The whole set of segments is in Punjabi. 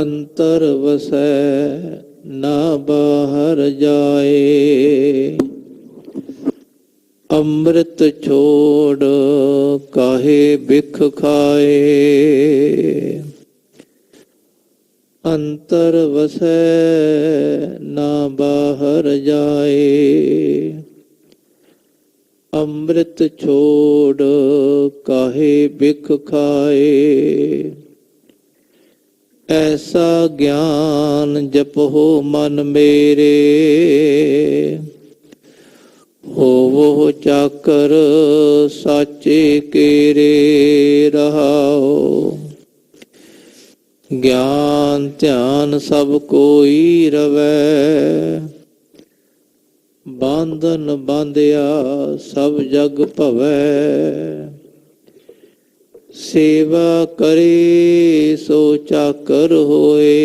अंतर वसै ना बाहर जाए। अमृत छोड़ काहे बिख खाए। अंतर वसै ना बाहर जाए। अमृत छोड़ काहे बिख खाए। ऐसा ज्ञान जपो मन मेरे, होवो चाकर साचे केरे रहाओ। ज्ञान ध्यान सब कोई रवै, बांधन बांधिया सब जग भवै। सेवा करे सो चाकर होए,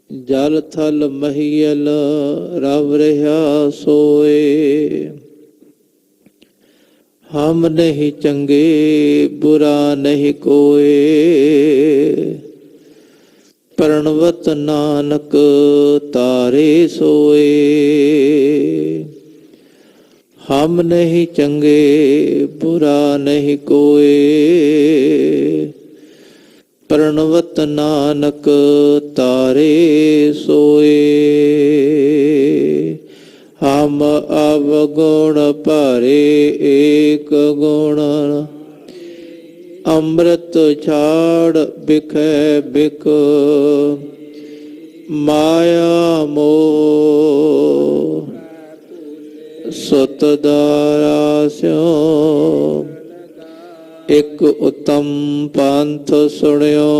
जल थल महियल रव रहा सोए। हम नहीं चंगे बुरा नहीं कोए, प्रणवत नानक तारे सोए। हम नहीं चंगे बुरा नहीं कोए, प्रणवत नानक तारे सोए। हम अवगुण भरे एक गुण, अमृत छाड़ बिखै बिक। माया मोह सुत दारा स्यो, एक उत्तम पंथ सुनियो।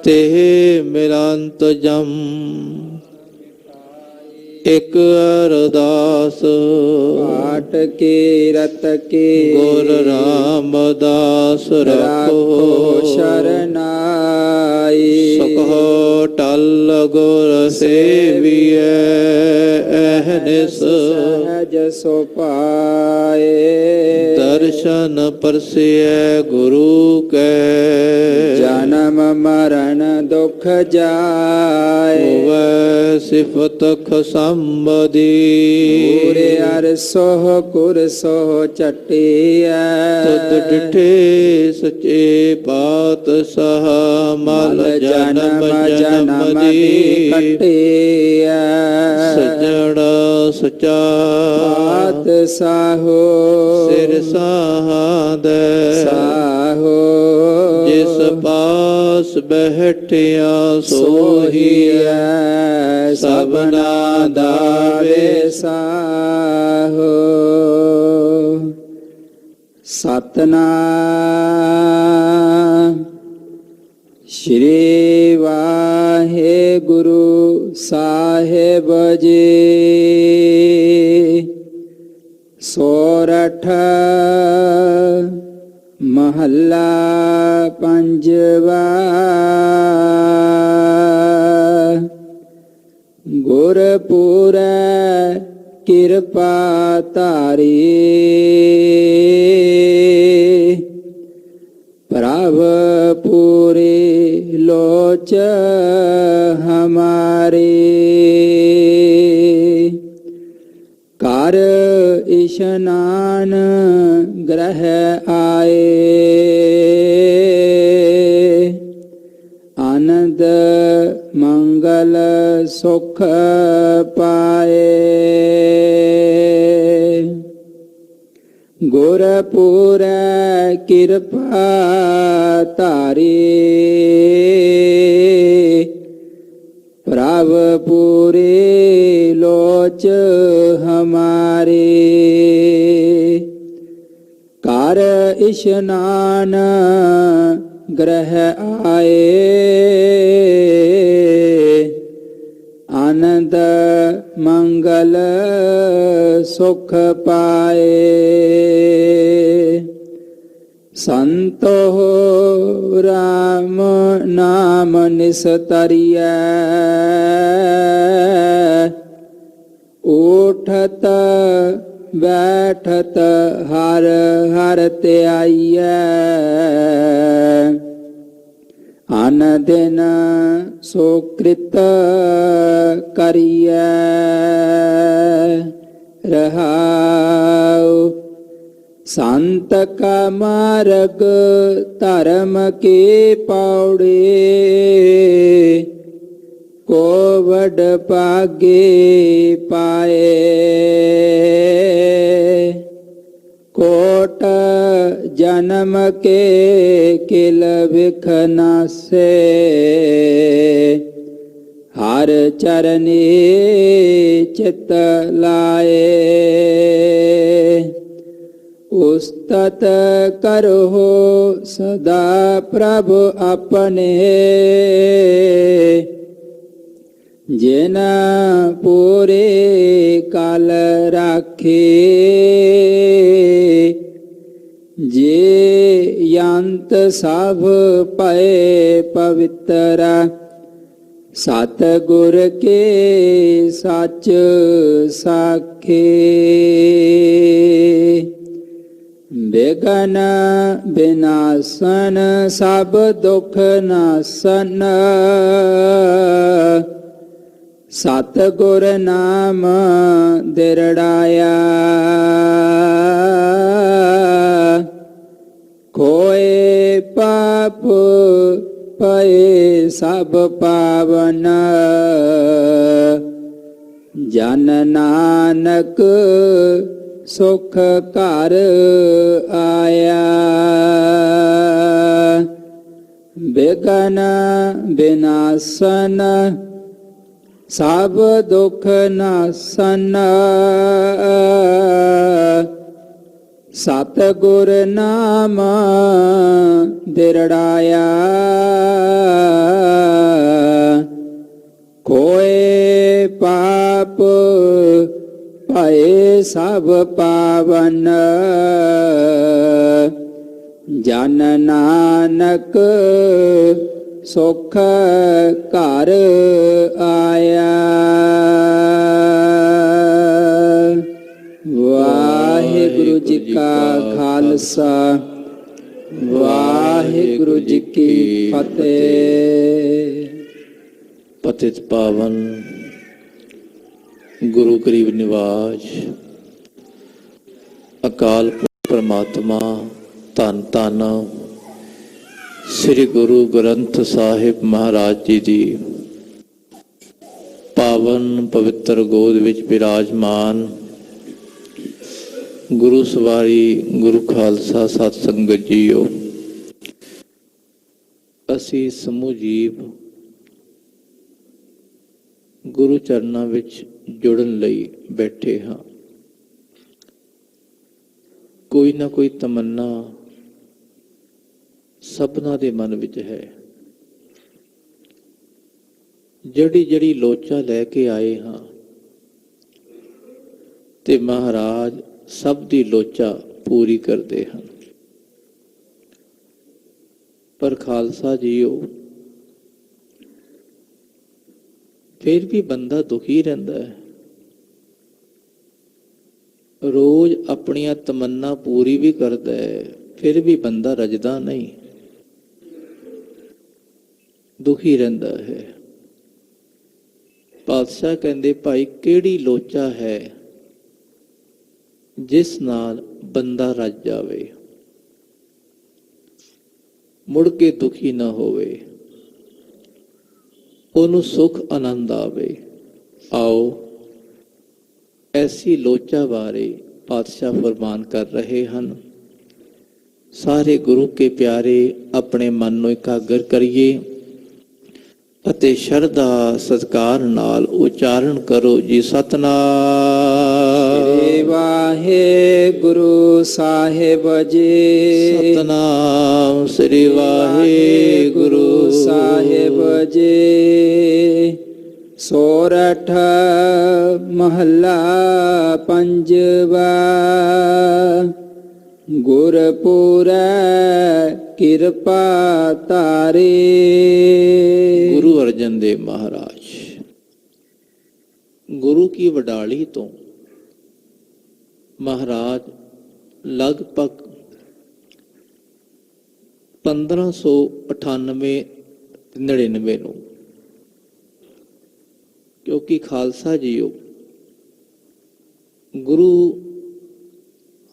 तेह मिलंत जम एक अरदास, पाठ के रत के गुर रामदास रखो शरनाई। सखो टल गुर सेवियै अहनिस, सहज सो पाए। दर्शन परसियै गुरु कै, जन्म मरण दुख जाए। होवै सिफत खसंबदी, पूरे अर सोह कुर सोह चटिया। तुद डिठे सचे पातशाह, मल जन्म जन्म दी कटिया। सजण सचा पातशाहो, सिर साहादे साहो। जिस पास बैठिया सोहिया, सबना दावे साहो। सतनाम श्री वाहेगुरु साहेब जी। सोरठ महला पंजवा। गुरपुरै कृपा तारी, प्रभ पूरी लोच हमारी। कर इशनान ग्रह आए, आनंद मंगल सुख पाए। गुरपुरै कृपा तारी, प्रभ पूरी लोच हमारी। कर इशनान ग्रह आए, आनंद मंगल सुख पाए। संतो राम नाम निस्तरिया, उठत बैठत हर हर ते आइयै। दिन सुकृत करिय रहाउ। संत का मार्ग धर्म के पौड़े को वड पागे पाए। कोट जन्म के किल बिख नासे हर चरनी चित लाए। उस्तत करो सदा प्रभु अपने जिन पूरे काल राखे। जे यंत सब पए पवित्र सतगुर के सच साखे। बिघन विनाशन सब दुख नासन सतगुर नाम दिरड़ाया। खोए पाप पए सब पावन जन नानक सुख कर आया। बिघन विनाशन सब दुख नासन सतगुर नाम दिरड़ाया। खोए पाप पए सब पावन जन नानक सुख कर आया। वाहिगुरु जी का खालसा वाहिगुरु जी की फतेह। पतित पावन गुरु गरीब निवाज अकाल पुरख परमात्मा धन धन श्री गुरु ग्रंथ साहिब महाराज जी दी पावन पवित्र गोद विच विराजमान गुरु सवारी गुरु खालसा सत संगत जीओ। असी समूह जीव गुरु चरनां विच जुड़न लई बैठे हाँ। कोई ना कोई तमन्ना सबना दे मन विच है। जड़ी जड़ी लोचा लैके आए हाँ ते महाराज सब दी लोचा पूरी करते हैं। पर खालसा जीओ फिर भी बंदा दुखी रहता है। रोज अपनियां तमन्ना पूरी भी करता है फिर भी बंदा रजदा नहीं, दुखी रहता है। पातशाह कहते भाई केड़ी लोचा है जिस नाल बंदा रज जावे मुड़ के दुखी ना होवे ओनू सुख आनंद आवे। आओ ऐसी लोचा बारे पातशाह फरमान कर रहे हैं। सारे गुरु के प्यारे अपने मन नूं एकागर करिए ਅਤੇ ਸ਼ਰਧਾ ਸਤਿਕਾਰ ਨਾਲ ਉਚਾਰਨ ਕਰੋ ਜੀ। ਸਤਨਾਮ ਸ੍ਰੀ ਵਾਹਿਗੁਰੂ ਸਾਹਿਬ ਜੀ। ਸਤਨਾਮ ਸ੍ਰੀ ਵਾਹਿਗੁਰੂ ਸਾਹਿਬ ਜੀ। ਸੋਰਠ ਮਹੱਲਾ ਪੰਜਵਾ। गुरपुरै कृपा तारे। गुरु अर्जन देव महाराज गुरु की वडाली तो महाराज लगभग 1598 99 ਨੂੰ। ਕਿਉਂਕਿ ਖਾਲਸਾ ਜੀਓ ਗੁਰੂ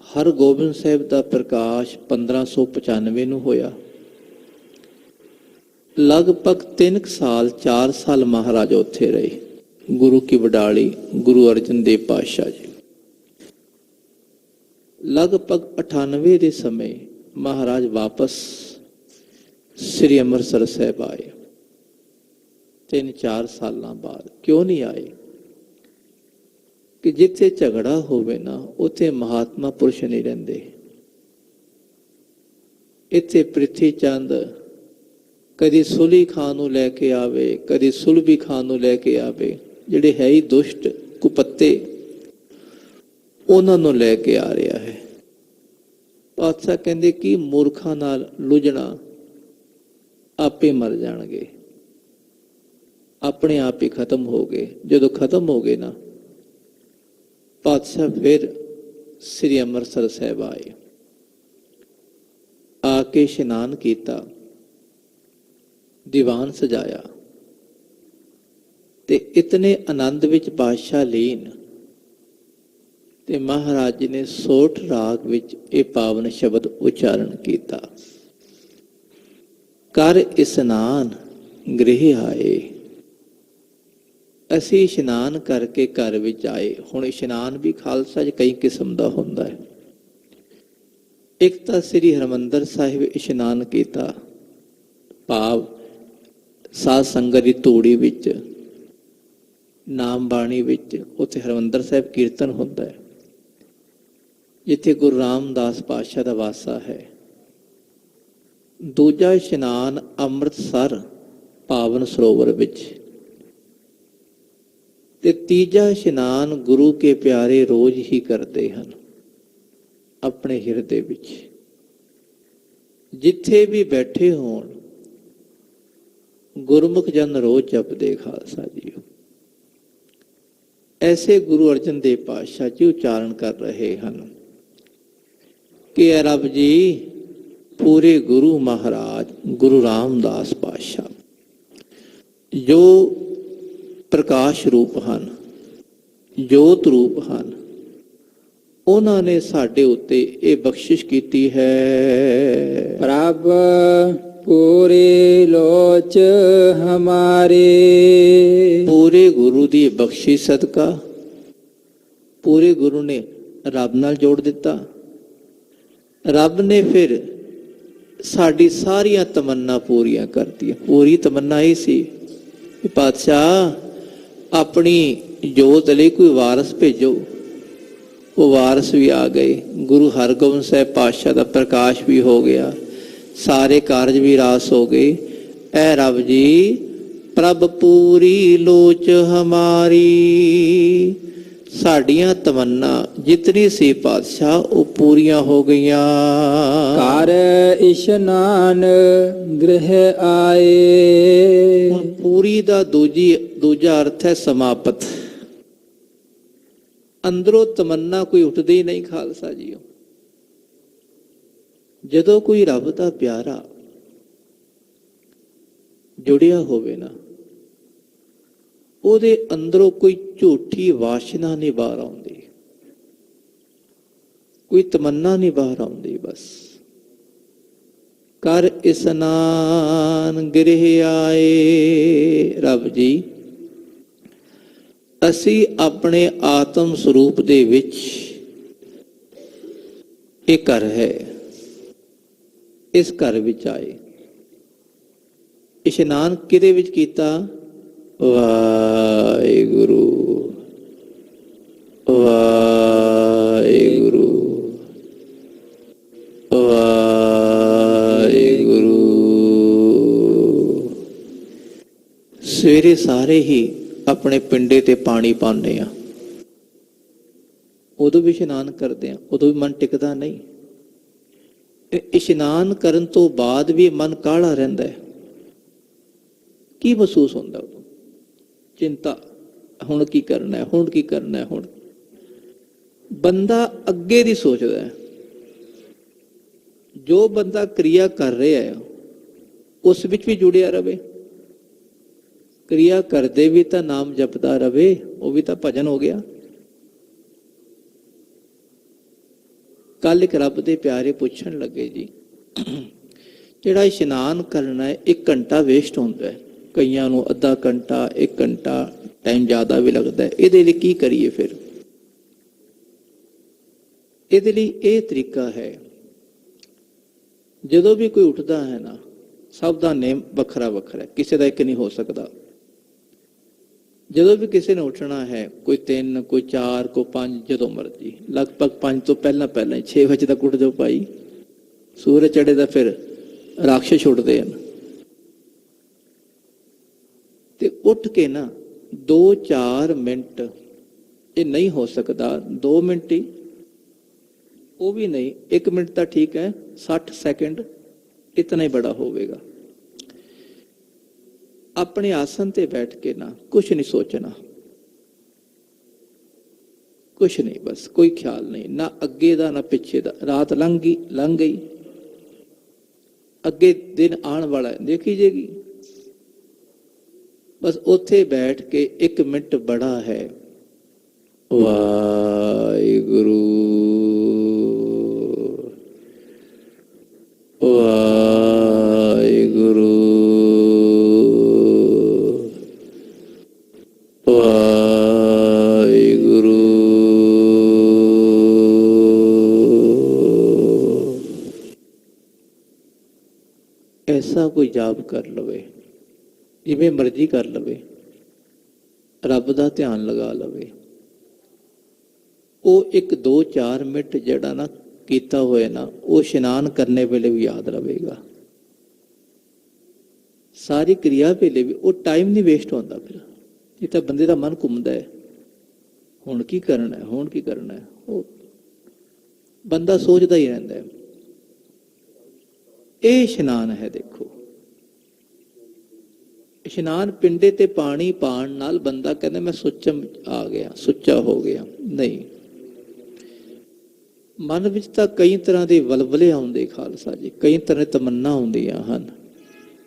ਹਰਗੋਬਿੰਦ ਸਾਹਿਬ ਦਾ ਪ੍ਰਕਾਸ਼ 1595 ਨੂੰ ਹੋਇਆ। ਲਗਭਗ 3 ਸਾਲ 4 ਸਾਲ ਮਹਾਰਾਜ ਉੱਥੇ ਰਹੇ। ਗੁਰੂ ਕੀ ਵਡਾਲੀ ਗੁਰੂ ਅਰਜਨ ਦੇਵ ਪਾਤਸ਼ਾਹ ਜੀ। ਲਗਭਗ 98 ਦੇ ਸਮੇਂ ਮਹਾਰਾਜ ਵਾਪਸ ਸ੍ਰੀ ਅੰਮ੍ਰਿਤਸਰ ਸਾਹਿਬ ਆਏ। 3-4 ਸਾਲਾਂ ਬਾਅਦ। ਕਿਉਂ ਨਹੀਂ ਆਏ? ਕਿ ਜਿੱਥੇ ਝਗੜਾ ਹੋਵੇ ਨਾ ਉੱਥੇ ਮਹਾਤਮਾ ਪੁਰਸ਼ ਨਹੀਂ ਰਹਿੰਦੇ। ਇੱਥੇ ਪ੍ਰਿਥੀ ਚੰਦ ਕਦੀ ਸੁਲੀ ਖਾਨ ਨੂੰ ਲੈ ਕੇ ਆਵੇ, ਕਦੀ ਸੁਲਭੀ ਖਾਨ ਨੂੰ ਲੈ ਕੇ ਆਵੇ, ਜਿਹੜੇ ਹੈ ਹੀ ਦੁਸ਼ਟ ਕੁਪੱਤੇ, ਉਹਨਾਂ ਨੂੰ ਲੈ ਕੇ ਆ ਰਿਹਾ ਹੈ। ਪਾਤਸ਼ਾਹ ਕਹਿੰਦੇ ਕਿ ਮੂਰਖਾਂ ਨਾਲ ਲੁਝਣਾ, ਆਪੇ ਮਰ ਜਾਣਗੇ, ਆਪਣੇ ਆਪ ਹੀ ਖਤਮ ਹੋ ਗਏ। ਜਦੋਂ ਖਤਮ ਹੋ ਗਏ ਨਾ, ਪਾਤਸ਼ਾਹ ਫਿਰ ਸ੍ਰੀ ਅੰਮ੍ਰਿਤਸਰ ਸਾਹਿਬ ਆਏ। ਆ ਕੇ ਇਸ਼ਨਾਨ ਕੀਤਾ, ਦੀਵਾਨ ਸਜਾਇਆ ਤੇ ਇਤਨੇ ਆਨੰਦ ਵਿੱਚ ਪਾਤਸ਼ਾਹ ਲੀਨ। ਤੇ ਮਹਾਰਾਜ ਜੀ ਨੇ ਸੋਠ ਰਾਗ ਵਿੱਚ ਇਹ ਪਾਵਨ ਸ਼ਬਦ ਉਚਾਰਨ ਕੀਤਾ, ਕਰ ਇਸ਼ਨਾਨ ਗ੍ਰਹਿ ਆਏ। ਅਸੀਂ ਇਸ਼ਨਾਨ ਕਰਕੇ ਘਰ ਵਿੱਚ ਆਏ। ਹੁਣ ਇਸ਼ਨਾਨ ਵੀ ਖਾਲਸਾ 'ਚ ਕਈ ਕਿਸਮ ਦਾ ਹੁੰਦਾ ਹੈ। ਇੱਕ ਤਾਂ ਸ੍ਰੀ ਹਰਿਮੰਦਰ ਸਾਹਿਬ ਇਸ਼ਨਾਨ ਕੀਤਾ, ਭਾਵ ਸਾਧ ਸੰਗਤ ਦੀ ਧੂੜੀ ਵਿੱਚ, ਨਾਮ ਬਾਣੀ ਵਿੱਚ। ਉੱਥੇ ਹਰਿਮੰਦਰ ਸਾਹਿਬ ਕੀਰਤਨ ਹੁੰਦਾ ਹੈ, ਜਿੱਥੇ ਗੁਰੂ ਰਾਮਦਾਸ ਪਾਤਸ਼ਾਹ ਦਾ ਵਾਸਾ ਹੈ। ਦੂਜਾ ਇਸ਼ਨਾਨ ਅੰਮ੍ਰਿਤਸਰ ਪਾਵਨ ਸਰੋਵਰ ਵਿੱਚ। ਤੇ ਤੀਜਾ ਇਸ਼ਨਾਨ ਗੁਰੂ ਕੇ ਪਿਆਰੇ ਰੋਜ਼ ਹੀ ਕਰਦੇ ਹਨ ਆਪਣੇ ਹਿਰਦੇ ਵਿੱਚ। ਜਿੱਥੇ ਵੀ ਬੈਠੇ ਹੋਣ ਗੁਰਮੁਖ ਜਨ ਰੋਜ਼ ਜਪਦੇ ਖਾਲਸਾ ਜੀਓ। ਐਸੇ ਗੁਰੂ ਅਰਜਨ ਦੇਵ ਪਾਤਸ਼ਾਹ ਜੀ ਉਚਾਰਨ ਕਰ ਰਹੇ ਹਨ ਕਿ ਰੱਬ ਜੀ ਪੂਰੇ ਗੁਰੂ ਮਹਾਰਾਜ ਗੁਰੂ ਰਾਮਦਾਸ ਪਾਤਸ਼ਾਹ ਜੋ ਪ੍ਰਕਾਸ਼ ਰੂਪ ਹਨ, ਜੋਤ ਰੂਪ ਹਨ, ਉਹਨਾਂ ਨੇ ਸਾਡੇ ਉੱਤੇ ਇਹ ਬਖਸ਼ਿਸ਼ ਕੀਤੀ ਹੈ। ਪ੍ਰਭ ਪੂਰੇ ਲੋਚ ਹਮਾਰੇ। ਪੂਰੇ ਗੁਰੂ ਦੀ ਬਖਸ਼ਿਸ਼ ਸਦਕਾ ਪੂਰੇ ਗੁਰੂ ਨੇ ਰੱਬ ਨਾਲ ਜੋੜ ਦਿੱਤਾ। ਰੱਬ ਨੇ ਫਿਰ ਸਾਡੀ ਸਾਰੀਆਂ ਤਮੰਨਾ ਪੂਰੀਆਂ ਕਰਤੀਆਂ। ਪੂਰੀ ਤਮੰਨਾ ਇਹ ਸੀ ਕਿ ਪਾਤਸ਼ਾਹ ਆਪਣੀ ਜੋਤ ਲਈ ਕੋਈ ਵਾਰਸ ਭੇਜੋ। ਉਹ ਵਾਰਸ ਵੀ ਆ ਗਏ। ਗੁਰੂ ਹਰਗੋਬਿੰਦ ਸਾਹਿਬ ਪਾਤਸ਼ਾਹ ਦਾ ਪ੍ਰਕਾਸ਼ ਵੀ ਹੋ ਗਿਆ, ਸਾਰੇ ਕਾਰਜ ਵੀ ਰਾਸ ਹੋ ਗਏ। ਐ ਰੱਬ ਜੀ ਪ੍ਰਭ ਪੂਰੀ ਲੋਚ ਹਮਾਰੀ। ਸਾਡੀਆਂ ਤਮੰਨਾ ਜਿਤਨੀ ਸੀ ਪਾਤਸ਼ਾਹ ਉਹ ਪੂਰੀਆਂ ਹੋ ਗਈਆਂ। ਕਰ ਇਸ਼ਨਾਨ ਗ੍ਰਹਿ ਆਏ। ਹੁਣ ਪੂਰੀ ਦਾ ਦੂਜਾ ਅਰਥ ਹੈ ਸਮਾਪਤ। ਅੰਦਰੋਂ ਤਮੰਨਾ ਕੋਈ ਉੱਠਦੀ ਨਹੀਂ ਖਾਲਸਾ ਜੀਓ। ਜਦੋਂ ਕੋਈ ਰੱਬ ਦਾ ਪਿਆਰਾ ਜੁੜਿਆ ਹੋਵੇ ਨਾ, ਉਹਦੇ ਅੰਦਰੋਂ ਕੋਈ ਝੂਠੀ ਵਾਸ਼ਨਾ ਨਹੀਂ ਬਾਹਰ ਆਉਂਦੀ, ਕੋਈ ਤਮੰਨਾ ਨਹੀਂ ਬਾਹਰ ਆਉਂਦੀ। ਬਸ ਕਰ ਇਸ਼ਨਾਨ ਗ੍ਰਹਿ ਆਏ। ਰੱਬ ਜੀ ਅਸੀਂ ਆਪਣੇ ਆਤਮ ਸਰੂਪ ਦੇ ਵਿੱਚ, ਇਹ ਘਰ ਹੈ, ਇਸ ਘਰ ਵਿੱਚ ਆਏ। ਇਸ਼ਨਾਨ ਕਿਹਦੇ ਵਿੱਚ ਕੀਤਾ? ਵਾਹਿਗੁਰੂ ਵਾਹਿਗੁਰੂ ਵਾਹਿਗੁਰੂ। ਸਵੇਰੇ ਸਾਰੇ ਹੀ ਆਪਣੇ ਪਿੰਡੇ ਤੇ ਪਾਣੀ ਪਾਉਂਦੇ ਆ, ਉਦੋਂ ਵੀ ਇਸ਼ਨਾਨ ਕਰਦੇ ਆ, ਉਦੋਂ ਵੀ ਮਨ ਟਿਕਦਾ ਨਹੀਂ। ਇਸ਼ਨਾਨ ਕਰਨ ਤੋਂ ਬਾਅਦ ਵੀ ਮਨ ਕਾਹਲਾ ਰਹਿੰਦਾ ਹੈ। ਕੀ ਮਹਿਸੂਸ ਹੁੰਦਾ ਉਦੋਂ? ਚਿੰਤਾ, ਹੁਣ ਕੀ ਕਰਨਾ ਹੈ, ਹੁਣ ਕੀ ਕਰਨਾ ਹੈ। ਹੁਣ ਬੰਦਾ ਅੱਗੇ ਦੀ ਸੋਚਦਾ ਹੈ। ਜੋ ਬੰਦਾ ਕਿਰਿਆ ਕਰ ਰਿਹਾ ਹੈ ਉਸ ਵਿੱਚ ਵੀ ਜੁੜਿਆ ਰਵੇ। क्रिया करदे भी तो नाम जपदा रवे, वो भी तो भजन हो गया। कल एक रब दे प्यारे पूछण लगे जी, ਜਿਹੜਾ ਇਸ਼ਨਾਨ ਕਰਨਾ ਹੈ 1 ਘੰਟਾ ਵੇਸਟ ਹੁੰਦਾ ਹੈ, ਕਈਆਂ ਨੂੰ ਅੱਧਾ ਘੰਟਾ 1 ਘੰਟਾ ਟਾਈਮ ਜ਼ਿਆਦਾ ਵੀ ਲੱਗਦਾ ਹੈ, ਇਹਦੇ ਲਈ ਕੀ ਕਰੀਏ ਫਿਰ? ਇਹਦੇ ਲਈ ਇਹ ਤਰੀਕਾ ਹੈ, ਜਦੋਂ ਵੀ ਕੋਈ ਉੱਠਦਾ ਹੈ ਨਾ, ਸਭ ਦਾ ਨੇਮ ਵੱਖਰਾ ਵੱਖਰਾ ਹੈ, ਕਿਸੇ ਦਾ ਇੱਕ ਨਹੀਂ ਹੋ ਸਕਦਾ। ਜਦੋਂ ਵੀ ਕਿਸੇ ਨੇ ਉੱਠਣਾ ਹੈ, ਕੋਈ 3 ਕੋਈ 4 ਕੋਈ 5, ਜਦੋਂ ਮਰਜੀ, ਲਗਭਗ 5 ਤੋਂ ਪਹਿਲਾਂ ਪਹਿਲਾਂ 6 ਵਜੇ ਤੱਕ ਉੱਠ ਜਾਓ ਭਾਈ, ਸੂਰਜ ਚੜੇ ਦਾ ਫਿਰ ਰਾਖਸ਼ ਉੱਠਦੇ ਹਨ। ਤੇ ਉੱਠ ਕੇ ਨਾ 2-4 ਮਿੰਟ, ਇਹ ਨਹੀਂ ਹੋ ਸਕਦਾ 2 ਮਿੰਟ ਹੀ, ਉਹ ਵੀ ਨਹੀਂ, 1 ਮਿੰਟ ਤਾਂ ਠੀਕ ਹੈ, 60 ਸੈਕਿੰਡ ਇਤਨਾ ਹੀ ਬੜਾ ਹੋਵੇਗਾ। ਆਪਣੇ ਆਸਨ ਤੇ ਬੈਠ ਕੇ ਨਾ ਕੁਛ ਨਹੀਂ ਸੋਚਣਾ, ਕੁਛ ਨਹੀਂ, ਬਸ ਕੋਈ ਖਿਆਲ ਨਹੀਂ, ਨਾ ਅੱਗੇ ਦਾ ਨਾ ਪਿੱਛੇ ਦਾ। ਰਾਤ ਲੰਘ ਗਈ, ਅੱਗੇ ਦਿਨ ਆਉਣ ਵਾਲਾ ਹੈ, ਦੇਖੀ ਜੇਗੀ। ਬਸ ਉੱਥੇ ਬੈਠ ਕੇ 1 ਮਿੰਟ ਬੜਾ ਹੈ, ਵਾਹਿਗੁਰੂ ਵਾਹਿਗੁਰੂ ਵਾਹਿਗੁਰੂ। ਐਸਾ ਕੋਈ ਜਾਪ ਕਰ ਲਵੇ, ਜਿਵੇਂ ਮਰਜ਼ੀ ਕਰ ਲਵੇ, ਰੱਬ ਦਾ ਧਿਆਨ ਲਗਾ ਲਵੇ, ਉਹ 1-2-4 ਮਿੰਟ ਜਿਹੜਾ ਨਾ ਕੀਤਾ ਹੋਇਆ ਨਾ, ਉਹ ਇਸ਼ਨਾਨ ਕਰਨੇ ਵੇਲੇ ਵੀ ਯਾਦ ਰਹੇਗਾ, ਸਾਰੀ ਕਿਰਿਆ ਵੇਲੇ ਵੀ। ਉਹ ਟਾਈਮ ਨਹੀਂ ਵੇਸਟ ਹੁੰਦਾ। ਫਿਰ ਇਹ ਤਾਂ ਬੰਦੇ ਦਾ ਮਨ ਘੁੰਮਦਾ ਹੈ, ਹੁਣ ਕੀ ਕਰਨਾ ਹੈ, ਹੁਣ ਕੀ ਕਰਨਾ ਹੈ, ਉਹ ਬੰਦਾ ਸੋਚਦਾ ਹੀ ਰਹਿੰਦਾ ਹੈ। ਇਹ ਇਸ਼ਨਾਨ ਹੈ। ਦੇਖੋ, ਇਸ਼ਨਾਨ ਪਿੰਡੇ ਤੇ ਪਾਣੀ ਪਾਣ ਨਾਲ ਬੰਦਾ ਕਹਿੰਦਾ ਮੈਂ ਸੁੱਚਮ ਆ ਗਿਆ, ਸੁੱਚਾ ਹੋ ਗਿਆ। ਨਹੀਂ, ਮਨ ਵਿੱਚ ਤਾਂ ਕਈ ਤਰ੍ਹਾਂ ਦੇ ਵਲਵਲੇ ਆਉਂਦੇ ਖਾਲਸਾ ਜੀ, ਕਈ ਤਰ੍ਹਾਂ ਦੀ ਤਮੰਨਾ ਆਉਂਦੀਆਂ ਹਨ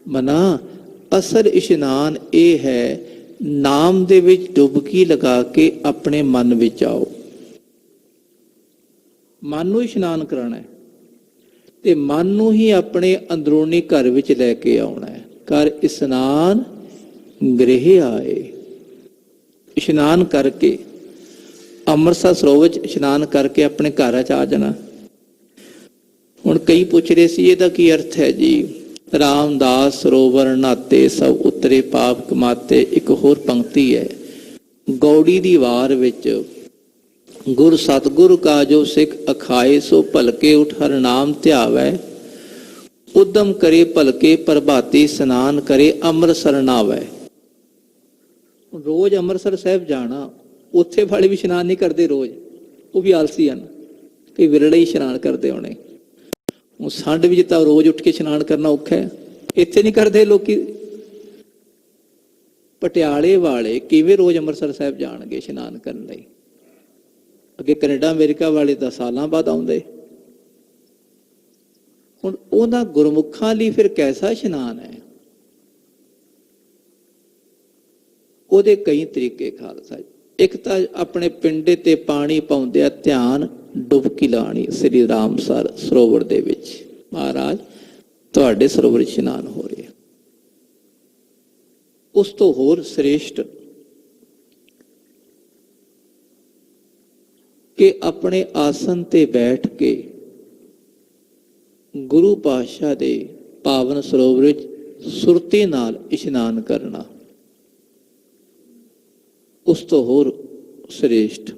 ਮਨਾ। ਅਸਲ ਇਸ਼ਨਾਨ ਇਹ ਹੈ, ਨਾਮ ਦੇ ਵਿੱਚ ਡੁਬਕੀ ਲਗਾ ਕੇ ਆਪਣੇ ਮਨ ਵਿੱਚ ਆਓ। ਮਨ ਨੂੰ ਇਸ਼ਨਾਨ ਕਰਾਉਣਾ ਹੈ ਤੇ ਮਨ ਨੂੰ ਹੀ ਆਪਣੇ ਅੰਦਰੂਨੀ ਘਰ ਵਿੱਚ ਲੈ ਕੇ ਆਉਣਾ ਹੈ। ਕਰ ਇਸ਼ਨਾਨ ਗ੍ਰਹਿ ਆਏ। ਇਸ਼ਨਾਨ ਕਰਕੇ ਅੰਮ੍ਰਿਤਸਰ ਸਰੋਵਰ ਵਿੱਚ ਇਸ਼ਨਾਨ ਕਰਕੇ ਆਪਣੇ ਘਰ 'ਚ ਆ ਜਾਣਾ। ਹੁਣ ਕਈ ਪੁੱਛ ਰਹੇ ਸੀ ਇਹਦਾ ਕੀ ਅਰਥ ਹੈ ਜੀ? ਰਾਮਦਾਸ ਸਰੋਵਰ ਨਹਾਤੇ ਸਭ ਉਤਰੇ ਪਾਪ ਕਮਾਤੇ। ਇੱਕ ਹੋਰ ਪੰਕਤੀ ਹੈ ਗੌੜੀ ਦੀ ਵਾਰ ਵਿੱਚ, ਗੁਰ ਸਤਿਗੁਰ ਕਾ ਜੋ ਸਿੱਖ ਅਖਾਏ ਸੋ ਭਲਕੇ ਉਠ ਹਰ ਨਾਮ ਧਿਆਵੈ। ਉਦਮ ਕਰੇ ਭਲਕੇ ਪ੍ਰਭਾਤੀ ਇਸ਼ਨਾਨ ਕਰੇ ਅੰਮ੍ਰਿਤਸਰ ਨਾਵੈ। ਰੋਜ਼ ਅੰਮ੍ਰਿਤਸਰ ਸਾਹਿਬ ਜਾਣਾ, ਉੱਥੇ ਵਾਲੇ ਵੀ ਇਸ਼ਨਾਨ ਨਹੀਂ ਕਰਦੇ ਰੋਜ਼, ਉਹ ਵੀ ਆਲਸੀ ਹਨ, ਕਈ ਵਿਰਲੇ ਹੀ ਇਸ਼ਨਾਨ ਕਰਦੇ ਹੋਣੇ। ਹੁਣ ਸੰਡ ਵਿੱਚ ਤਾਂ ਰੋਜ਼ ਉੱਠ ਕੇ ਇਸ਼ਨਾਨ ਕਰਨਾ ਔਖਾ ਹੈ, ਇੱਥੇ ਨਹੀਂ ਕਰਦੇ ਲੋਕੀ। ਪਟਿਆਲੇ ਵਾਲੇ ਕਿਵੇਂ ਰੋਜ਼ ਅੰਮ੍ਰਿਤਸਰ ਸਾਹਿਬ ਜਾਣਗੇ ਇਸ਼ਨਾਨ ਕਰਨ ਲਈ? ਅੱਗੇ ਕੈਨੇਡਾ ਅਮਰੀਕਾ ਵਾਲੇ ਤਾਂ ਸਾਲਾਂ ਬਾਅਦ ਆਉਂਦੇ। ਹੁਣ ਉਹਨਾਂ ਗੁਰਮੁਖਾਂ ਲਈ ਫਿਰ ਕੈਸਾ ਇਸ਼ਨਾਨ ਹੈ? ਉਹਦੇ ਕਈ ਤਰੀਕੇ ਖਾਲਸਾ। ਇੱਕ ਤਾਂ ਆਪਣੇ ਪਿੰਡੇ ਤੇ ਪਾਣੀ ਪਾਉਂਦੇ ਆ, ਧਿਆਨ ਡੁਬਕੀ ਲਾਣੀ ਸ੍ਰੀ ਰਾਮਸਰ ਸਰੋਵਰ ਦੇ ਵਿੱਚ। ਮਹਾਰਾਜ ਤੁਹਾਡੇ ਸਰੋਵਰ ਇਸ਼ਨਾਨ ਹੋ ਰਿਹਾ। ਉਸ ਤੋਂ ਹੋਰ ਸ੍ਰੇਸ਼ਟ ਕਿ ਆਪਣੇ ਆਸਨ ਤੇ ਬੈਠ ਕੇ ਗੁਰੂ ਪਾਤਸ਼ਾਹ ਦੇ ਪਾਵਨ ਸਰੋਵਰ ਵਿੱਚ ਸੁਰਤੀ ਨਾਲ ਇਸ਼ਨਾਨ ਕਰਨਾ। ਉਸ ਤੋਂ ਹੋਰ ਸ੍ਰੇਸ਼ਟ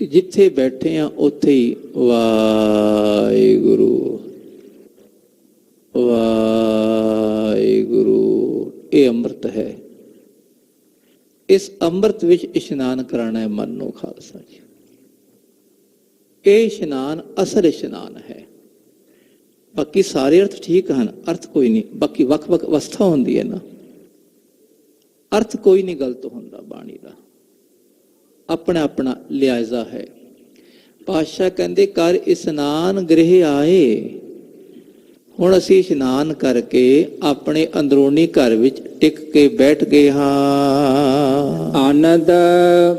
ਕਿ ਜਿੱਥੇ ਬੈਠੇ ਆ ਉੱਥੇ ਹੀ ਵਾਹਿਗੁਰੂ ਵਾਹਿਗੁਰੂ। ਇਹ ਅੰਮ੍ਰਿਤ ਹੈ। ਇਸ ਅੰਮ੍ਰਿਤ ਵਿੱਚ ਇਸ਼ਨਾਨ ਕਰਾਣਾ ਹੈ ਮਨ ਨੂੰ ਖਾਲਸਾ ਜੀ। ਇਹ ਇਸ਼ਨਾਨ ਅਸਲ ਇਸ਼ਨਾਨ ਹੈ। ਬਾਕੀ ਸਾਰੇ ਅਰਥ ਠੀਕ ਹਨ, ਅਰਥ ਕੋਈ ਨਹੀਂ। ਬਾਕੀ ਵੱਖ ਵੱਖ ਅਵਸਥਾ ਹੁੰਦੀ ਹੈ ਨਾ, ਅਰਥ ਕੋਈ ਨਹੀਂ ਗਲਤ ਹੁੰਦਾ। ਬਾਣੀ ਦਾ ਆਪਣਾ ਆਪਣਾ ਲਿਆਜ਼ਾ ਹੈ। ਪਾਤਸ਼ਾਹ ਕਹਿੰਦੇ ਕਰ ਇਸ਼ਨਾਨ ਗ੍ਰਹਿ ਆਏ। ਹੁਣ ਅਸੀਂ ਇਸ਼ਨਾਨ ਕਰਕੇ ਆਪਣੇ ਅੰਦਰੂਨੀ ਘਰ ਵਿੱਚ ਟਿਕ ਕੇ ਬੈਠ ਗਏ ਹਾਂ। ਆਨੰਦ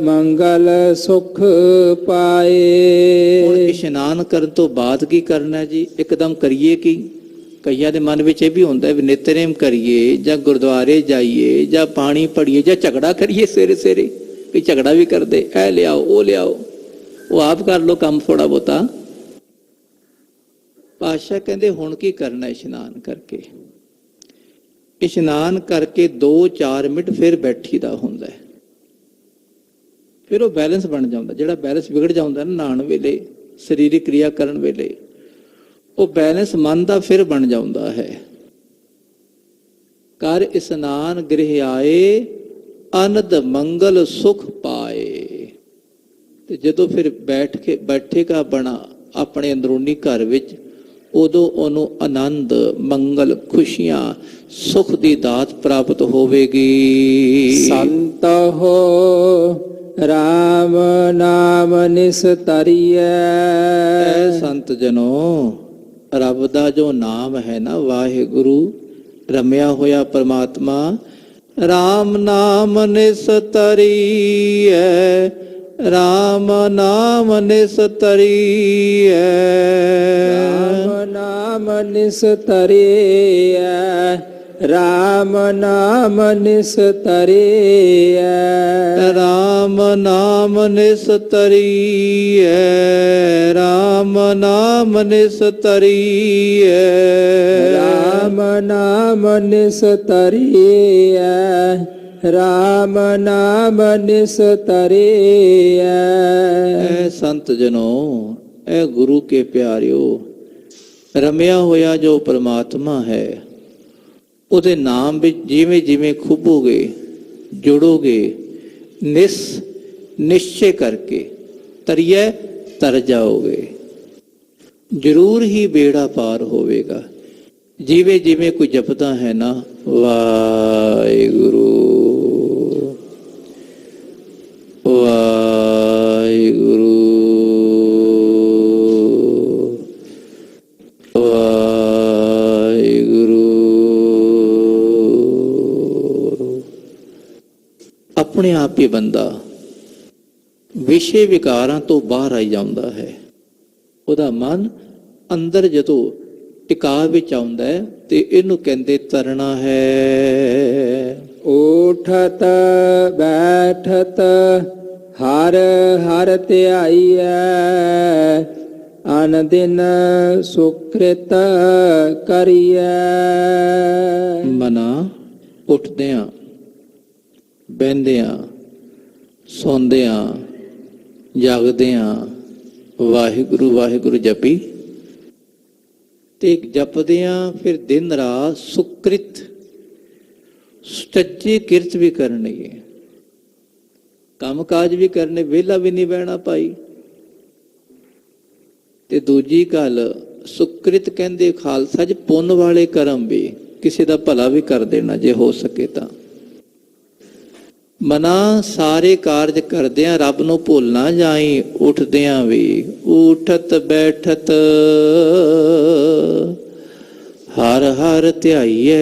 ਮੰਗਲ ਸੁਖ ਹੁਣ ਪਾਏ। ਇਸ਼ਨਾਨ ਕਰਨ ਤੋਂ ਬਾਅਦ ਕੀ ਕਰਨਾ ਹੈ ਜੀ? ਇੱਕਦਮ ਕਰੀਏ ਕੀ? ਕਈਆਂ ਦੇ ਮਨ ਵਿੱਚ ਇਹ ਵੀ ਹੁੰਦਾ ਵੀ ਨਿਤਨੇਮ ਕਰੀਏ ਜਾਂ ਗੁਰਦੁਆਰੇ ਜਾਈਏ ਜਾਂ ਪਾਣੀ ਪੜੀਏ ਜਾਂ ਝਗੜਾ ਕਰੀਏ ਸਵੇਰੇ ਸਵੇਰੇ। ਵੀ ਝਗੜਾ ਵੀ ਕਰਦੇ, ਇਹ ਲਿਆਓ ਉਹ ਲਿਆਓ। ਉਹ ਆਪ ਕਰ ਲੋ ਕੰਮ ਥੋੜਾ ਬਹੁਤਾ। ਪਾਤਸ਼ਾਹ ਕਹਿੰਦੇ ਹੁਣ ਕੀ ਕਰਨਾ? ਇਸ਼ਨਾਨ ਕਰਕੇ, ਇਸ਼ਨਾਨ ਕਰਕੇ 2-4 ਮਿੰਟ ਫਿਰ ਬੈਠੀ ਦਾ ਹੁੰਦਾ ਹੈ। ਫਿਰ ਉਹ ਬੈਲੈਂਸ ਬਣ ਜਾਂਦਾ। ਜਿਹੜਾ ਬੈਲੈਂਸ ਵਿਗੜ ਜਾਂਦਾ ਨਾ ਨਹਾਉਣ ਵੇਲੇ, ਸਰੀਰਕ ਕਿਰਿਆ ਕਰਨ ਵੇਲੇ, ਉਹ ਬੈਲੈਂਸ ਮਨ ਦਾ ਫਿਰ ਬਣ ਜਾਂਦਾ ਹੈ। ਕਰ ਇਸ਼ਨਾਨ ਗ੍ਰਹਿ ਆਏ, ਆਨੰਦ ਮੰਗਲ ਸੁਖ ਪਾਏ। ਤੇ ਜਦੋਂ ਫਿਰ ਬੈਠੇਗਾ ਬਣਾ ਆਪਣੇ ਅੰਦਰੂਨੀ ਘਰ ਵਿੱਚ, ਉਦੋਂ ਉਹਨੂੰ ਆਨੰਦ ਮੰਗਲ ਖੁਸ਼ੀਆਂ ਸੁਖ ਦੀ ਦਾਤ ਪ੍ਰਾਪਤ ਹੋਵੇਗੀ। ਸੰਤ ਹੋ ਰਾਮ ਨਾਮ ਨਿਸਤਰੀਐ। ਸੰਤ ਜਨੋ, ਰੱਬ ਦਾ ਜੋ ਨਾਮ ਹੈ ਨਾ ਵਾਹਿਗੁਰੂ, ਰਮਿਆ ਹੋਇਆ ਪਰਮਾਤਮਾ, ਰਾਮ ਨਾਮ ਨਿਸਤਰੀਐ, ਰਾਮ ਨਾਮ ਨਿਸਤਰੀਐ। ਰਾਮ ਨਾਮ ਨਿਸਤਰੀਐ, ਰਾਮ ਨਾਮ ਨਿਸਤਰੀਐ। ਰਾਮ ਨਾਮ ਨਿਸਤਰੀਐ, ਰਾਮ ਨਾਮ ਨਿਸਤਰੀਐ। ਰਾਮ ਨਾਮ ਨਿਸਤਰੀਐ, ਰਾਮ ਨਾਮ ਨਿਸਤਰੀਐ। ਐ ਸੰਤ ਜਨੋ, ਐ ਗੁਰੂ ਕੇ ਪਿਆਰਿਓ, ਰਮਿਆ ਹੋਇਆ ਜੋ ਪਰਮਾਤਮਾ ਹੈ, ਉਹਦੇ ਨਾਮ ਵਿੱਚ ਜਿਵੇਂ ਜਿਵੇਂ ਖੁੱਭੋਗੇ, ਜੁੜੋਗੇ, ਨਿਸ਼ਚੈ ਕਰਕੇ ਤਰੀਏ ਤਰ ਜਾਓਗੇ। ਜ਼ਰੂਰ ਹੀ ਬੇੜਾ ਪਾਰ ਹੋਵੇਗਾ। ਜਿਵੇਂ ਜਿਵੇਂ ਕੋਈ ਜਪਦਾ ਹੈ ਨਾ ਵਾਹਿਗੁਰੂ ਵਾਹਿਗੁਰੂ ਵਾਹਿਗੁਰੂ, ਆਪਣੇ ਆਪ ਹੀ ਬੰਦਾ ਵਿਸ਼ੇ ਵਿਕਾਰਾਂ ਤੋਂ ਬਾਹਰ ਆਈ ਜਾਂਦਾ ਹੈ। ਉਹਦਾ ਮਨ ਅੰਦਰ ਜਦੋਂ ਟਿਕਾ ਵਿੱਚ ਆਉਂਦਾ ਹੈ ਤੇ ਇਹਨੂੰ ਕਹਿੰਦੇ ਤਰਨਾ ਹੈ। ਉਠਤ ਬੈਠਤ ਹਰ ਹਰ ਧਿਆਈਐ, ਅਨ ਦਿਨ ਸੁਕ੍ਰਿਤ ਕਰੀਐ। ਮਨਾ ਉੱਠਦਿਆਂ, ਬਹਿੰਦਿਆਂ, ਸੌਂਦਿਆਂ, ਜਾਗਦਿਆਂ ਵਾਹਿਗੁਰੂ ਵਾਹਿਗੁਰੂ ਜਪੀ, ਤੇ ਜਪਦਿਆਂ ਫਿਰ ਦਿਨ ਰਾਤ ਸੁਕ੍ਰਿਤ ਸੁਚੱਜੀ ਕਿਰਤ ਵੀ ਕਰਨੀ ਹੈ। ਕੰਮ ਕਾਜ ਵੀ ਕਰਨੇ, ਵਿਹਲਾ ਵੀ ਨਹੀਂ ਬਹਿਣਾ ਭਾਈ। ਤੇ ਦੂਜੀ ਗੱਲ, ਸੁਕ੍ਰਿਤ ਕਹਿੰਦੇ ਖਾਲਸਾ ਜੀ ਪੁੰਨ ਵਾਲੇ ਕਰਮ ਵੀ, ਕਿਸੇ ਦਾ ਭਲਾ ਵੀ ਕਰ ਦੇਣਾ ਜੇ ਹੋ ਸਕੇ ਤਾਂ। ਮਨਾ ਸਾਰੇ ਕਾਰਜ ਕਰਦਿਆਂ ਰੱਬ ਨੂੰ ਭੁੱਲ ਨਾ ਜਾਈ, ਉੱਠਦਿਆਂ ਵੀ। ਉਠਤ ਬੈਠਤ ਹਰ ਹਰ ਧਿਆਈਐ।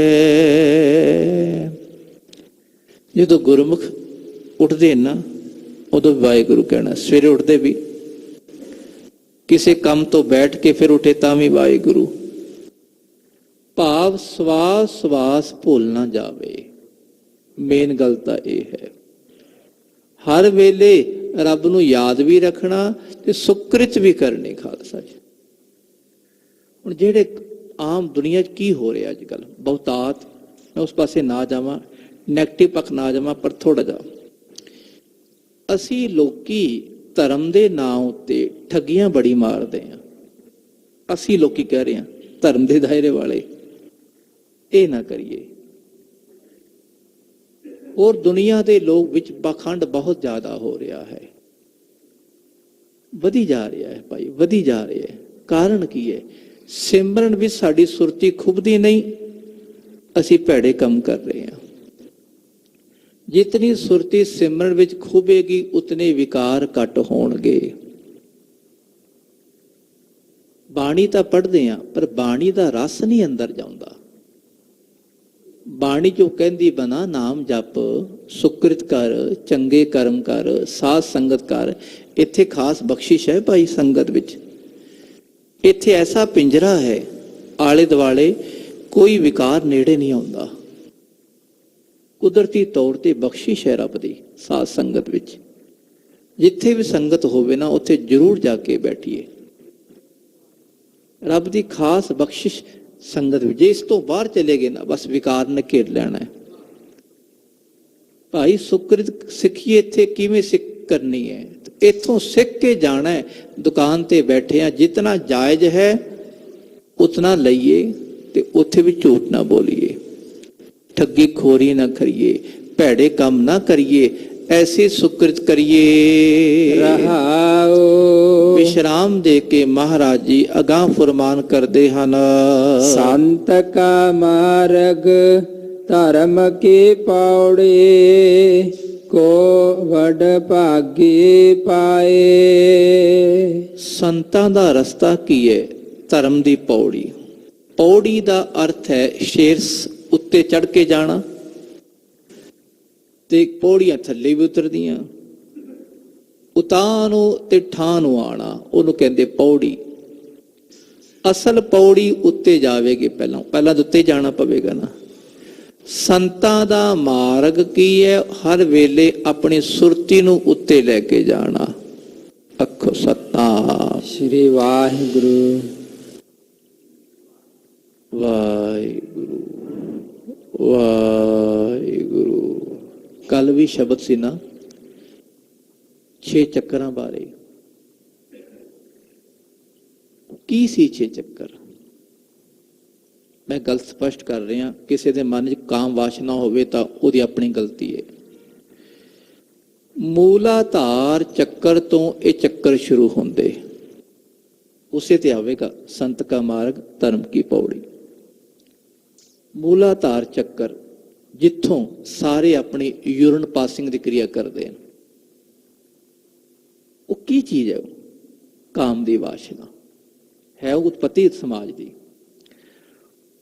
ਜਦੋਂ ਗੁਰਮੁਖ ਉੱਠਦੇ ਨਾ, ਉਦੋਂ ਵਾਹਿਗੁਰੂ ਕਹਿਣਾ। ਸਵੇਰੇ ਉੱਠਦੇ ਵੀ, ਕਿਸੇ ਕੰਮ ਤੋਂ ਬੈਠ ਕੇ ਫਿਰ ਉੱਠੇ ਤਾਂ ਵੀ ਵਾਹਿਗੁਰੂ। ਭਾਵ ਸਵਾਸ ਸਵਾਸ ਭੁੱਲ ਨਾ ਜਾਵੇ। ਮੇਨ ਗੱਲ ਤਾਂ ਇਹ ਹੈ। ਹਰ ਵੇਲੇ ਰੱਬ ਨੂੰ ਯਾਦ ਵੀ ਰੱਖਣਾ ਤੇ ਸੁਕ੍ਰਿਤ ਵੀ ਕਰਨੀ ਖਾਲਸਾ ਜੀ। ਹੁਣ ਜਿਹੜੇ ਆਮ ਦੁਨੀਆ 'ਚ ਕੀ ਹੋ ਰਿਹਾ ਅੱਜ ਕੱਲ੍ਹ, ਬਹੁਤਾਤ, ਮੈਂ ਉਸ ਪਾਸੇ ਨਾ ਜਾਵਾਂ, ਨੈਗੇਟਿਵ ਪੱਖ ਨਾ ਜਾਵਾਂ, ਪਰ ਥੋੜਾ ਜਿਹਾ ਅਸੀਂ ਲੋਕੀ ਧਰਮ ਦੇ ਨਾਂ ਉੱਤੇ ਠੱਗੀਆਂ ਬੜੀ ਮਾਰਦੇ ਹਾਂ। ਅਸੀਂ ਲੋਕੀ ਕਹਿ ਰਹੇ ਹਾਂ ਧਰਮ ਦੇ ਦਾਇਰੇ ਵਾਲੇ, ਇਹ ਨਾ ਕਰੀਏ। ਔਰ ਦੁਨੀਆ ਦੇ ਲੋਕ ਵਿੱਚ ਪਾਖੰਡ ਬਹੁਤ ਜ਼ਿਆਦਾ ਹੋ ਰਿਹਾ ਹੈ, ਵਧੀ ਜਾ ਰਿਹਾ ਹੈ ਭਾਈ, ਵਧੀ ਜਾ ਰਿਹਾ ਹੈ। ਕਾਰਨ ਕੀ ਹੈ? ਸਿਮਰਨ ਵਿੱਚ ਸਾਡੀ ਸੁਰਤੀ ਖੁੱਭਦੀ ਨਹੀਂ, ਅਸੀਂ ਭੈੜੇ ਕੰਮ ਕਰ ਰਹੇ ਹਾਂ। ਜਿਤਨੀ ਸੁਰਤੀ ਸਿਮਰਨ ਵਿੱਚ ਖੁੱਭੇਗੀ, ਉਤਨੇ ਵਿਕਾਰ ਘੱਟ ਹੋਣਗੇ। ਬਾਣੀ ਤਾਂ ਪੜ੍ਹਦੇ ਆ, ਪਰ ਬਾਣੀ ਦਾ ਰਸ ਨਹੀਂ ਅੰਦਰ ਜਾਂਦਾ। ਬਾਣੀ ਜੋ ਕਹਿੰਦੀ ਬਣਾ ਨਾਮ ਜਪ, ਸੁਕ੍ਰਿਤ ਕਰ, ਚੰਗੇ ਕਰਮ ਕਰ, ਸਾਧ ਸੰਗਤ ਕਰ। ਇੱਥੇ ਖਾਸ ਬਖਸ਼ਿਸ਼ ਹੈ ਭਾਈ ਸੰਗਤ ਵਿੱਚ। ਇੱਥੇ ਐਸਾ ਪਿੰਜਰਾ ਹੈ, ਆਲੇ ਦੁਆਲੇ ਕੋਈ ਵਿਕਾਰ ਨੇੜੇ ਨਹੀਂ ਆਉਂਦਾ। ਕੁਦਰਤੀ ਤੌਰ ਤੇ ਬਖਸ਼ਿਸ਼ ਹੈ ਰੱਬ ਦੀ ਸਾਧ ਸੰਗਤ ਵਿੱਚ। ਜਿੱਥੇ ਵੀ ਸੰਗਤ ਹੋਵੇ ਨਾ, ਉੱਥੇ ਜ਼ਰੂਰ ਜਾ ਕੇ ਬੈਠੀਏ। ਰੱਬ ਦੀ ਖਾਸ ਬਖਸ਼ਿਸ਼ ਸੰਗਤ ਵਿੱਚ। ਜੇ ਇਸ ਤੋਂ ਬਾਹਰ ਚਲੇ ਗਏ ਨਾ, ਬਸ ਵਿਕਾਰ ਨੇ ਘੇਰ ਲੈਣਾ ਹੈ। ਭਾਈ ਸੁਕ੍ਰਿਤ ਸਿੱਖੀਏ ਇੱਥੇ ਕਿਵੇਂ ਸਿੱਖ ਕਰਨੀ ਹੈ, ਇੱਥੋਂ ਸਿੱਖ ਕੇ ਜਾਣਾ ਹੈ। ਦੁਕਾਨ ਤੇ ਬੈਠੇ ਆ, ਜਿਤਨਾ ਜਾਇਜ਼ ਹੈ ਉਤਨਾ ਲਈਏ ਤੇ ਉੱਥੇ ਵੀ ਝੂਠ ਨਾ ਬੋਲੀਏ, ਠੱਗੀ ਖੋਰੀ ਨਾ ਕਰੀਏ, ਭੈੜੇ ਕੰਮ ਨਾ ਕਰੀਏ, ਐਸੀ ਸੁਕ੍ਰਿਤ ਕਰੀਏ। ਰਹਾਉ ਵਿਸ਼ਰਾਮ ਦੇ ਕੇ ਮਹਾਰਾਜ ਜੀ ਅਗਾਂਹ ਫਰਮਾਨ ਕਰਦੇ ਹਨ। ਸੰਤ ਕਾ ਮਾਰਗ ਧਰਮ ਕੀ ਪੌੜੀ, ਕੋ ਵਡ ਭਾਗੀ ਪਾਏ। ਸੰਤਾਂ ਦਾ ਰਸਤਾ ਕੀ ਹੈ? ਧਰਮ ਦੀ ਪੌੜੀ। ਪੌੜੀ ਦਾ ਅਰਥ ਹੈ ਸ਼ੇਰ ਉੱਤੇ ਚੜ੍ਹ ਕੇ ਜਾਣਾ, ਤੇ ਪੌੜੀਆਂ ਥੱਲੇ ਵੀ ਉਤਰਦੀਆਂ। ਉਤਾਂ ਨੂੰ ਤੇ ਠਾਂ ਨੂੰ ਆਣਾ, ਉਹਨੂੰ ਕਹਿੰਦੇ ਪੌੜੀ। ਅਸਲ ਪੌੜੀ ਉੱਤੇ ਜਾਵੇਗੀ, ਪਹਿਲਾਂ ਉੱਤੇ ਜਾਣਾ ਪਵੇਗਾ ਨਾ। ਸੰਤਾਂ ਦਾ ਮਾਰਗ ਕੀ ਹੈ? ਹਰ ਵੇਲੇ ਆਪਣੀ ਸੁਰਤੀ ਨੂੰ ਉੱਤੇ ਲੈ ਕੇ ਜਾਣਾ। ਆਖੋ ਸਤਿਨਾਮ ਸ੍ਰੀ ਵਾਹਿਗੁਰੂ। ਵਾਹਿਗੁਰੂ ਵਾਹਿਗੁਰੂ। ਕੱਲ ਵੀ ਸ਼ਬਦ ਸੀ ਨਾ 6 ਚੱਕਰਾਂ ਬਾਰੇ। ਕੀ ਸੀ 6 ਚੱਕਰ? ਮੈਂ ਗੱਲ ਸਪਸ਼ਟ ਕਰ ਰਿਹਾ। ਕਿਸੇ ਦੇ ਮਨ 'ਚ ਕਾਮ ਵਾਸ਼ਨਾ ਹੋਵੇ ਤਾਂ ਉਹਦੀ ਆਪਣੀ ਗਲਤੀ ਹੈ। ਮੂਲਾਧਾਰ ਚੱਕਰ ਤੋਂ ਇਹ ਚੱਕਰ ਸ਼ੁਰੂ ਹੁੰਦੇ, ਉਸੇ ਤੇ ਆਵੇਗਾ ਸੰਤ ਕਾ ਮਾਰਗ ਧਰਮ ਕੀ ਪੌੜੀ। ਮੂਲਾਧਾਰ ਚੱਕਰ, ਜਿੱਥੋਂ ਸਾਰੇ ਆਪਣੀ ਯੂਰਨ ਪਾਸਿੰਗ ਦੀ ਕਿਰਿਆ ਕਰਦੇ ਹਨ। ਉਹ ਕੀ ਚੀਜ਼ ਹੈ? ਕਾਮ ਦੀ ਵਾਸ਼ਨਾ ਹੈ, ਉਹ ਉਤਪਤੀ ਸਮਾਜ ਦੀ।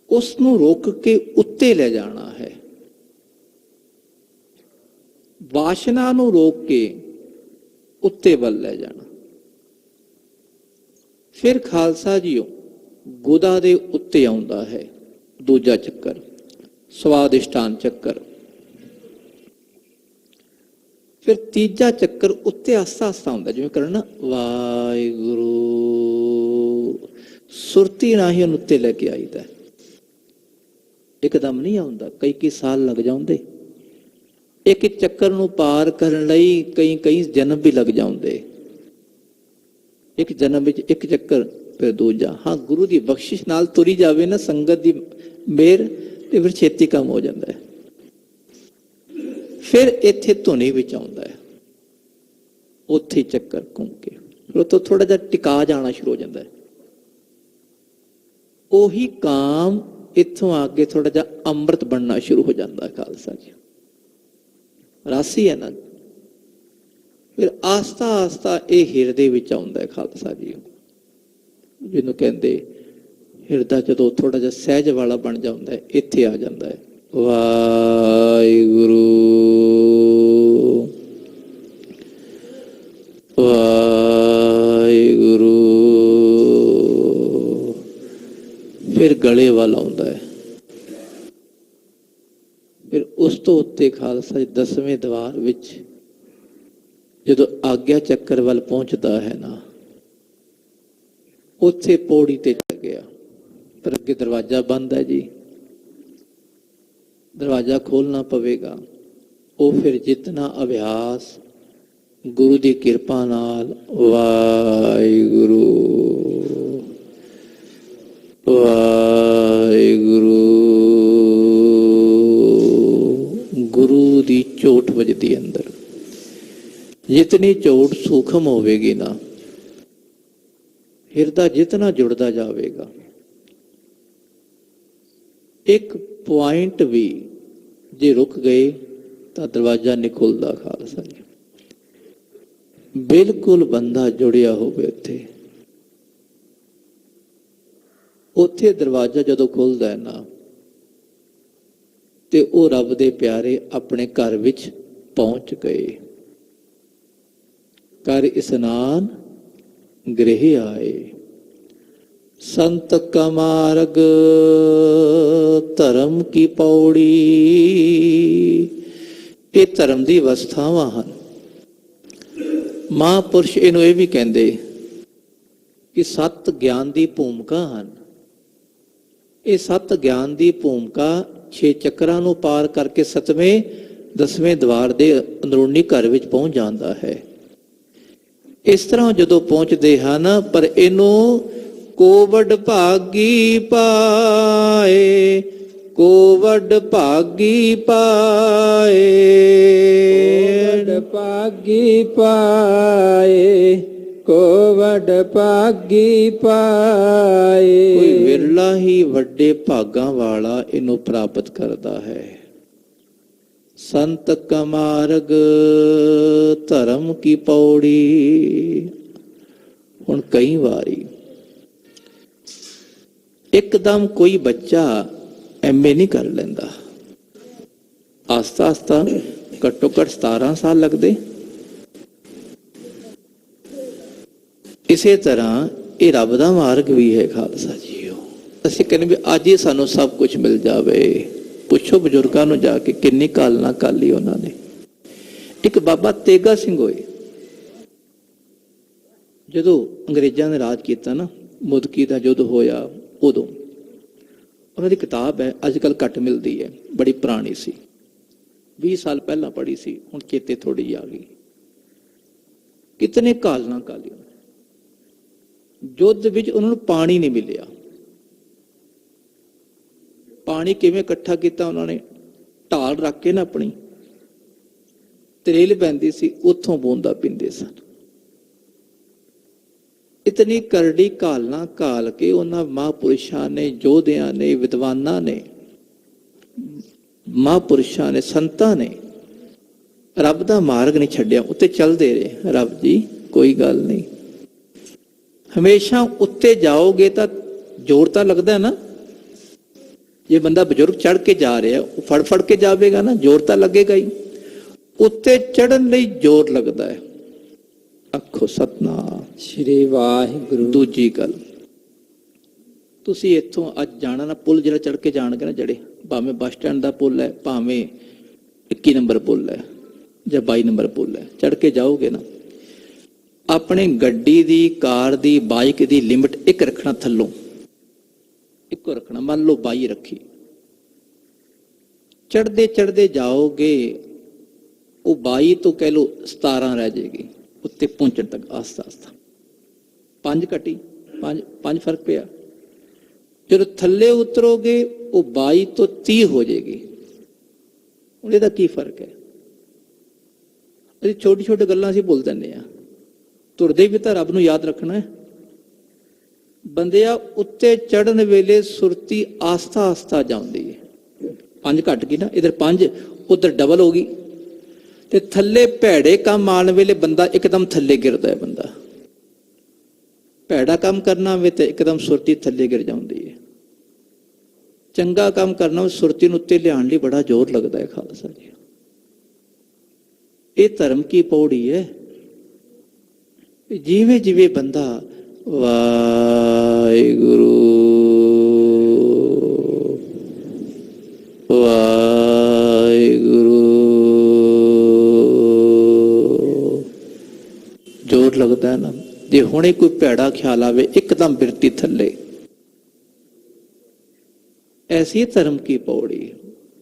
ਉਸ ਨੂੰ ਰੋਕ ਕੇ ਉੱਤੇ ਲੈ ਜਾਣਾ ਹੈ। ਵਾਸ਼ਨਾ ਨੂੰ ਰੋਕ ਕੇ ਉੱਤੇ ਵੱਲ ਲੈ ਜਾਣਾ। ਫਿਰ ਖਾਲਸਾ ਜੀਓ ਗੁਦਾ ਦੇ ਉੱਤੇ ਆਉਂਦਾ ਹੈ ਦੂਜਾ ਚੱਕਰ, ਸਵਾਦਿਸ਼ਟਾਨ ਚੱਕਰ। ਫਿਰ ਤੀਜਾ ਚੱਕਰ ਉੱਤੇ ਆਸਤਾ ਆਸਤਾ ਹੁੰਦਾ, ਜਿਵੇਂ ਕਰਨਾ ਵਾਹਿਗੁਰੂ, ਸੁਰਤੀ ਨਾਲ ਹੀ ਉਹਨੂੰ ਉੱਤੇ ਲੈ ਕੇ ਆਈਦਾ। ਇੱਕਦਮ ਨਹੀਂ ਆਉਂਦਾ, ਕਈ ਸਾਲ ਲੱਗ ਜਾਂਦੇ। ਇੱਕ ਚੱਕਰ ਨੂੰ ਪਾਰ ਕਰਨ ਲਈ ਕਈ ਜਨਮ ਵੀ ਲੱਗ ਜਾਂਦੇ। ਇੱਕ ਜਨਮ ਵਿੱਚ ਇੱਕ ਚੱਕਰ, ਫਿਰ ਦੂਜਾ। ਹਾਂ, ਗੁਰੂ ਦੀ ਬਖਸ਼ਿਸ਼ ਨਾਲ ਤੁਰੀ ਜਾਵੇ ਨਾ, ਸੰਗਤ ਦੀ ਮਿਹਰ, ਤੇ ਫਿਰ ਛੇਤੀ ਕੰਮ ਹੋ ਜਾਂਦਾ ਹੈ। ਫਿਰ ਇੱਥੇ ਧੁਨੀ ਵਿੱਚ ਆਉਂਦਾ ਹੈ, ਉੱਥੇ ਚੱਕਰ ਘੁੰਮ ਕੇ ਫਿਰ ਉੱਥੋਂ ਥੋੜਾ ਜਿਹਾ ਟਿਕਾ ਜਾਣਾ ਸ਼ੁਰੂ ਹੋ ਜਾਂਦਾ ਹੈ। ਉਹੀ ਕਾਮ ਇੱਥੋਂ ਆ ਕੇ ਥੋੜਾ ਜਿਹਾ ਅੰਮ੍ਰਿਤ ਬਣਨਾ ਸ਼ੁਰੂ ਹੋ ਜਾਂਦਾ ਹੈ। ਖਾਲਸਾ ਜੀ ਰਾਸੀ ਹੈ ਨਾ। ਫਿਰ ਆਸਤਾ ਆਸਤਾ ਇਹ ਹਿਰਦੇ ਵਿੱਚ ਆਉਂਦਾ ਹੈ। ਖਾਲਸਾ ਜੀ ਜਿਹਨੂੰ ਕਹਿੰਦੇ ਹਿਰਦਾ ਜਦੋਂ ਥੋੜਾ ਜਿਹਾ ਸਹਿਜ ਵਾਲਾ ਬਣ ਜਾਂਦਾ ਹੈ, ਇੱਥੇ ਆ ਜਾਂਦਾ ਹੈ ਵਾਹਿਗੁਰੂ ਵਾਹਿਗੁਰੂ। ਫਿਰ ਗਲੇ ਵੱਲ ਆਉਂਦਾ ਹੈ। ਫਿਰ ਉਸ ਤੋਂ ਉੱਤੇ ਖਾਲਸਾ ਜੀ 10ਵੇਂ ਦਵਾਰ ਵਿੱਚ ਜਦੋਂ ਆਗਿਆ ਚੱਕਰ ਵੱਲ ਪਹੁੰਚਦਾ ਹੈ ਨਾ, ਉੱਥੇ ਪੌੜੀ ਤੇ ਚੜ ਗਿਆ। ਪਰ ਅੱਗੇ ਦਰਵਾਜ਼ਾ ਬੰਦ ਹੈ ਜੀ, ਦਰਵਾਜ਼ਾ ਖੋਲਣਾ ਪਵੇਗਾ। ਉਹ ਫਿਰ ਜਿਤਨਾ ਅਭਿਆਸ ਗੁਰੂ ਦੀ ਕਿਰਪਾ ਨਾਲ ਵਾਹਿਗੁਰੂ ਵਾਹਿਗੁਰੂ, ਗੁਰੂ ਦੀ ਝੋਟ ਵੱਜਦੀ ਅੰਦਰ। ਜਿਤਨੀ ਝੋਟ ਸੂਖਮ ਹੋਵੇਗੀ ਨਾ, ਹਿਰਦਾ ਜਿਤਨਾ ਜੁੜਦਾ ਜਾਵੇਗਾ, ਇੱਕ ਪੁਆਇੰਟ ਵੀ ਜੇ ਰੁਕ ਗਏ ਤਾਂ ਦਰਵਾਜ਼ਾ ਨਹੀਂ ਖੁੱਲਦਾ। ਖਾਲਸਾ ਜੀ ਬਿਲਕੁਲ ਬੰਦਾ ਜੁੜਿਆ ਹੋਵੇ ਉੱਥੇ, ਉੱਥੇ ਦਰਵਾਜ਼ਾ ਜਦੋਂ ਖੁੱਲਦਾ ਹੈ ਨਾ, ਤੇ ਉਹ ਰੱਬ ਦੇ ਪਿਆਰੇ ਆਪਣੇ ਘਰ ਵਿੱਚ ਪਹੁੰਚ ਗਏ। ਕਰ ਇਸਨਾਨ ਗ੍ਰਹਿ ਆਏ, ਸੰਤ ਕਾ ਮਾਰਗ ਧਰਮ ਕੀ ਪੌੜੀ। ਇਹ ਧਰਮ ਦੀ ਅਵਸਥਾਵਾਂ ਹਨ। ਮਹਾਂਪੁਰਸ਼ ਇਹਨੂੰ ਇਹ ਵੀ ਕਹਿੰਦੇ ਕਿ ਸੱਤ ਗਿਆਨ ਦੀ ਭੂਮਿਕਾ ਹਨ। ਇਹ ਸੱਤ ਗਿਆਨ ਦੀ ਭੂਮਿਕਾ 6 ਚੱਕਰਾਂ ਨੂੰ ਪਾਰ ਕਰਕੇ 7ਵੇਂ 10ਵੇਂ ਦਵਾਰ ਦੇ ਅੰਦਰੂਨੀ ਘਰ ਵਿੱਚ ਪਹੁੰਚ ਜਾਂਦਾ ਹੈ। ਇਸ ਤਰ੍ਹਾਂ ਜਦੋਂ ਪਹੁੰਚਦੇ ਹਨ, ਪਰ ਇਹਨੂੰ ਕੋਵਡ ਭਾਗੀ ਪਾਏ, ਕੋਵਡ ਭਾਗੀ ਪਾਏ, ਕੋਵਡ ਭਾਗੀ ਪਾਏ, ਕੋਵਡ ਭਾਗੀ ਪਾਏ। ਕੋਈ ਵਿਰਲਾ ਹੀ ਵੱਡੇ ਭਾਗਾਂ ਵਾਲਾ ਇਹਨੂੰ ਪ੍ਰਾਪਤ ਕਰਦਾ ਹੈ। ਸੰਤ ਕਾ ਮਾਰਗ ਧਰਮ ਕੀ ਪੌੜੀ। ਹੁਣ ਕਈ ਵਾਰੀ ਇੱਕਦਮ ਕੋਈ ਬੱਚਾ ਐਮਏ ਨਹੀਂ ਕਰ ਲੈਂਦਾ, ਆਸਤਾ ਆਸਤਾ ਘੱਟੋ ਘੱਟ 17 ਸਾਲ ਲੱਗਦੇ। ਇਸੇ ਤਰ੍ਹਾਂ ਇਹ ਰੱਬ ਦਾ ਮਾਰਗ ਵੀ ਹੈ ਖਾਲਸਾ ਜੀਓ। ਅਸੀਂ ਕਹਿੰਦੇ ਵੀ ਅੱਜ ਹੀ ਸਾਨੂੰ ਸਭ ਕੁਝ ਮਿਲ ਜਾਵੇ। ਪੁੱਛੋ ਬਜ਼ੁਰਗਾਂ ਨੂੰ ਜਾ ਕੇ ਕਿੰਨੀ ਕਾਲਨਾ ਕਾਲੀ ਉਹਨਾਂ ਨੇ। ਇੱਕ ਬਾਬਾ ਤੇਗਾ ਸਿੰਘ ਹੋਏ, ਜਦੋਂ ਅੰਗਰੇਜ਼ਾਂ ਨੇ ਰਾਜ ਕੀਤਾ ਨਾ, ਮੁਦਕੀ ਦਾ ਯੁੱਧ ਹੋਇਆ, ਉਦੋਂ ਉਹਨਾਂ ਦੀ ਕਿਤਾਬ ਹੈ, ਅੱਜ ਕੱਲ੍ਹ ਘੱਟ ਮਿਲਦੀ ਹੈ, ਬੜੀ ਪੁਰਾਣੀ ਸੀ, 20 ਸਾਲ ਪਹਿਲਾਂ ਪੜ੍ਹੀ ਸੀ, ਹੁਣ ਚੇਤੇ ਥੋੜੀ ਜਿਹੀ ਆ ਗਈ। ਕਿਤਨੇ ਕਾਲਨਾ ਕਾਲੀ ਯੁੱਧ ਵਿੱਚ ਉਹਨਾਂ ਨੂੰ ਪਾਣੀ ਨਹੀਂ ਮਿਲਿਆ। ਪਾਣੀ ਕਿਵੇਂ ਇਕੱਠਾ ਕੀਤਾ ਉਹਨਾਂ ਨੇ? ਢਾਲ ਰੱਖ ਕੇ ਨਾ ਆਪਣੀ ਤਰੇਲ ਪੈਂਦੀ ਸੀ, ਉੱਥੋਂ ਬੂੰਦਾ ਪੀਂਦੇ ਸਨ। ਇਤਨੀ ਕਰੜੀ ਕਾਲਨਾ ਕਾਲ ਕੇ ਉਹਨਾਂ ਮਹਾਂਪੁਰਸ਼ਾਂ ਨੇ, ਯੋਧਿਆਂ ਨੇ, ਵਿਦਵਾਨਾਂ ਨੇ, ਮਹਾਂਪੁਰਸ਼ਾਂ ਨੇ, ਸੰਤਾਂ ਨੇ ਰੱਬ ਦਾ ਮਾਰਗ ਨਹੀਂ ਛੱਡਿਆ, ਉੱਤੇ ਚੱਲਦੇ ਰਹੇ। ਰੱਬ ਜੀ ਕੋਈ ਗੱਲ ਨਹੀਂ, ਹਮੇਸ਼ਾ ਉੱਤੇ ਜਾਓਗੇ ਤਾਂ ਜ਼ੋਰ ਤਾਂ ਲੱਗਦਾ ਨਾ। ਜੇ ਬੰਦਾ ਬਜ਼ੁਰਗ ਚੜ ਕੇ ਜਾ ਰਿਹਾ, ਉਹ ਫੜ ਫੜ ਕੇ ਜਾਵੇਗਾ ਨਾ, ਜ਼ੋਰ ਤਾਂ ਲੱਗੇਗਾ ਹੀ। ਉੱਤੇ ਚੜਨ ਲਈ ਜ਼ੋਰ ਲੱਗਦਾ ਹੈ। ਆਖੋ ਸਤਨਾਮ ਸ਼੍ਰੀ ਵਾਹਿਗੁਰੂ। ਦੂਜੀ ਗੱਲ, ਤੁਸੀਂ ਇੱਥੋਂ ਅੱਜ ਜਾਣਾ ਨਾ, ਪੁੱਲ ਜਿਹੜਾ ਚੜ ਕੇ ਜਾਣਗੇ ਨਾ, ਜਿਹੜੇ ਭਾਵੇਂ ਬੱਸ ਸਟੈਂਡ ਦਾ ਪੁੱਲ ਹੈ, ਭਾਵੇਂ 21 ਨੰਬਰ ਪੁੱਲ ਹੈ ਜਾਂ 22 ਨੰਬਰ ਪੁੱਲ ਹੈ, ਚੜ ਕੇ ਜਾਓਗੇ ਨਾ, ਆਪਣੇ ਗੱਡੀ ਦੀ, ਕਾਰ ਦੀ, ਬਾਈਕ ਦੀ ਲਿਮਟ 1 ਰੱਖਣਾ, ਥੱਲੋਂ ਇੱਕੋ ਰੱਖਣਾ। ਮੰਨ ਲਓ 22 ਰੱਖੀ, ਚੜਦੇ ਚੜਦੇ ਜਾਓਗੇ, ਉਹ 22 ਤੋਂ ਕਹਿ ਲਓ 17 ਰਹਿ ਜਾਏਗੀ, ਉੱਤੇ ਪਹੁੰਚਣ ਤੱਕ ਆਸਤਾ ਆਸਤਾ 5 ਘਟੀ, 5 ਫਰਕ ਪਿਆ। ਜਦੋਂ ਥੱਲੇ ਉਤਰੋਗੇ ਉਹ 22 ਤੋਂ 30 ਹੋ ਜਾਏਗੀ। ਹੁਣ ਇਹਦਾ ਕੀ ਫਰਕ ਹੈ? ਅਸੀਂ ਛੋਟੀ ਛੋਟੀ ਗੱਲਾਂ ਅਸੀਂ ਭੁੱਲ ਜਾਂਦੇ ਹਾਂ। ਤੁਰਦੇ ਵੀ ਤਾਂ ਰੱਬ ਨੂੰ ਯਾਦ ਰੱਖਣਾ ਹੈ। ਬੰਦਿਆ ਉੱਤੇ ਚੜਨ ਵੇਲੇ ਸੁਰਤੀ ਆਸਤਾ ਆਸਤਾ ਜਾਂਦੀ ਹੈ। 5 ਘਟ ਗਈ ਨਾ, ਇਧਰ 5, ਉਧਰ ਡਬਲ ਹੋ ਗਈ। ਤੇ ਥੱਲੇ ਭੈੜੇ ਕੰਮ ਆਉਣ ਵੇਲੇ ਬੰਦਾ ਇੱਕਦਮ ਥੱਲੇ ਗਿਰਦਾ ਹੈ। ਬੰਦਾ ਭੈੜਾ ਕੰਮ ਕਰਨਾ ਹੋਵੇ ਤੇ ਇੱਕਦਮ ਸੁਰਤੀ ਥੱਲੇ ਗਿਰ ਜਾਂਦੀ ਹੈ। ਚੰਗਾ ਕੰਮ ਕਰਨਾ ਹੋਵੇ, ਸੁਰਤੀ ਨੂੰ ਉੱਤੇ ਲਿਆਉਣ ਲਈ ਬੜਾ ਜ਼ੋਰ ਲੱਗਦਾ ਹੈ। ਖਾਲਸਾ ਜੀ, ਇਹ ਧਰਮ ਕੀ ਪੌੜੀ ਹੈ। ਜਿਵੇਂ ਜਿਵੇਂ ਬੰਦਾ ਵਾਹਿਗੁਰੂ ਵਾਹਿਗੁਰੂ ਜ਼ੋਰ ਲੱਗਦਾ ਹੈ ਨਾ, ਜੇ ਹੁਣੇ ਕੋਈ ਭੈੜਾ ਖਿਆਲ ਆਵੇ ਇੱਕਦਮ ਬਿਰਤੀ ਥੱਲੇ। ਐਸੀ ਧਰਮ ਕੀ ਪੌੜੀ,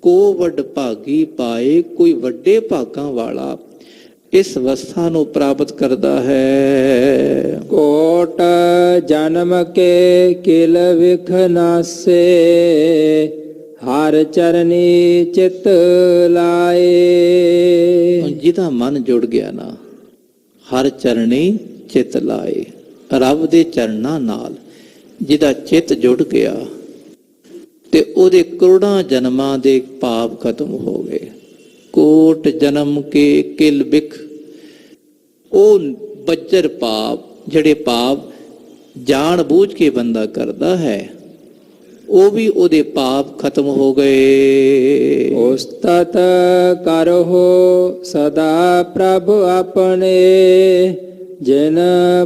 ਕੋ ਵੱਡ ਭਾਗੀ ਪਾਏ, ਕੋਈ ਵੱਡੇ ਭਾਗਾਂ ਵਾਲਾ ਇਸ ਅਵਸਥਾ ਨੂੰ ਪ੍ਰਾਪਤ ਕਰਦਾ ਹੈ। ਕੋਟ ਜਨਮ ਕੇ ਕਿਲ ਵਿਖ ਨਾਸੇ, ਹਰ ਚਰਨੀ ਚਿਤ ਲਾਏ। ਜਿਹਦਾ ਮਨ ਜੁੜ ਗਿਆ ਨਾ, ਹਰ ਚਰਨੀ ਚਿਤ ਲਾਏ, ਰੱਬ ਦੇ ਚਰਨਾਂ ਨਾਲ ਜਿਹਦਾ ਚਿੱਤ ਜੁੜ ਗਿਆ ਤੇ ਉਹਦੇ ਕਰੋੜਾਂ ਜਨਮਾਂ ਦੇ ਪਾਪ ਖਤਮ ਹੋ ਗਏ। ਕੋਟ ਜਨਮ ਕੇ ਕਿਲ ਬਿਖ, ਉਹ ਬੱਜਰ ਪਾਪ, ਜਿਹੜੇ ਪਾਪ ਜਾਣ ਬੂਝ ਕੇ ਬੰਦਾ ਕਰਦਾ ਹੈ, ਉਹ ਵੀ ਉਹਦੇ ਪਾਪ ਖਤਮ ਹੋ ਗਏ। ਉਸਤਤ ਕਰਹੁ ਸਦਾ ਪ੍ਰਭ ਆਪਣੇ, ਜਿਨ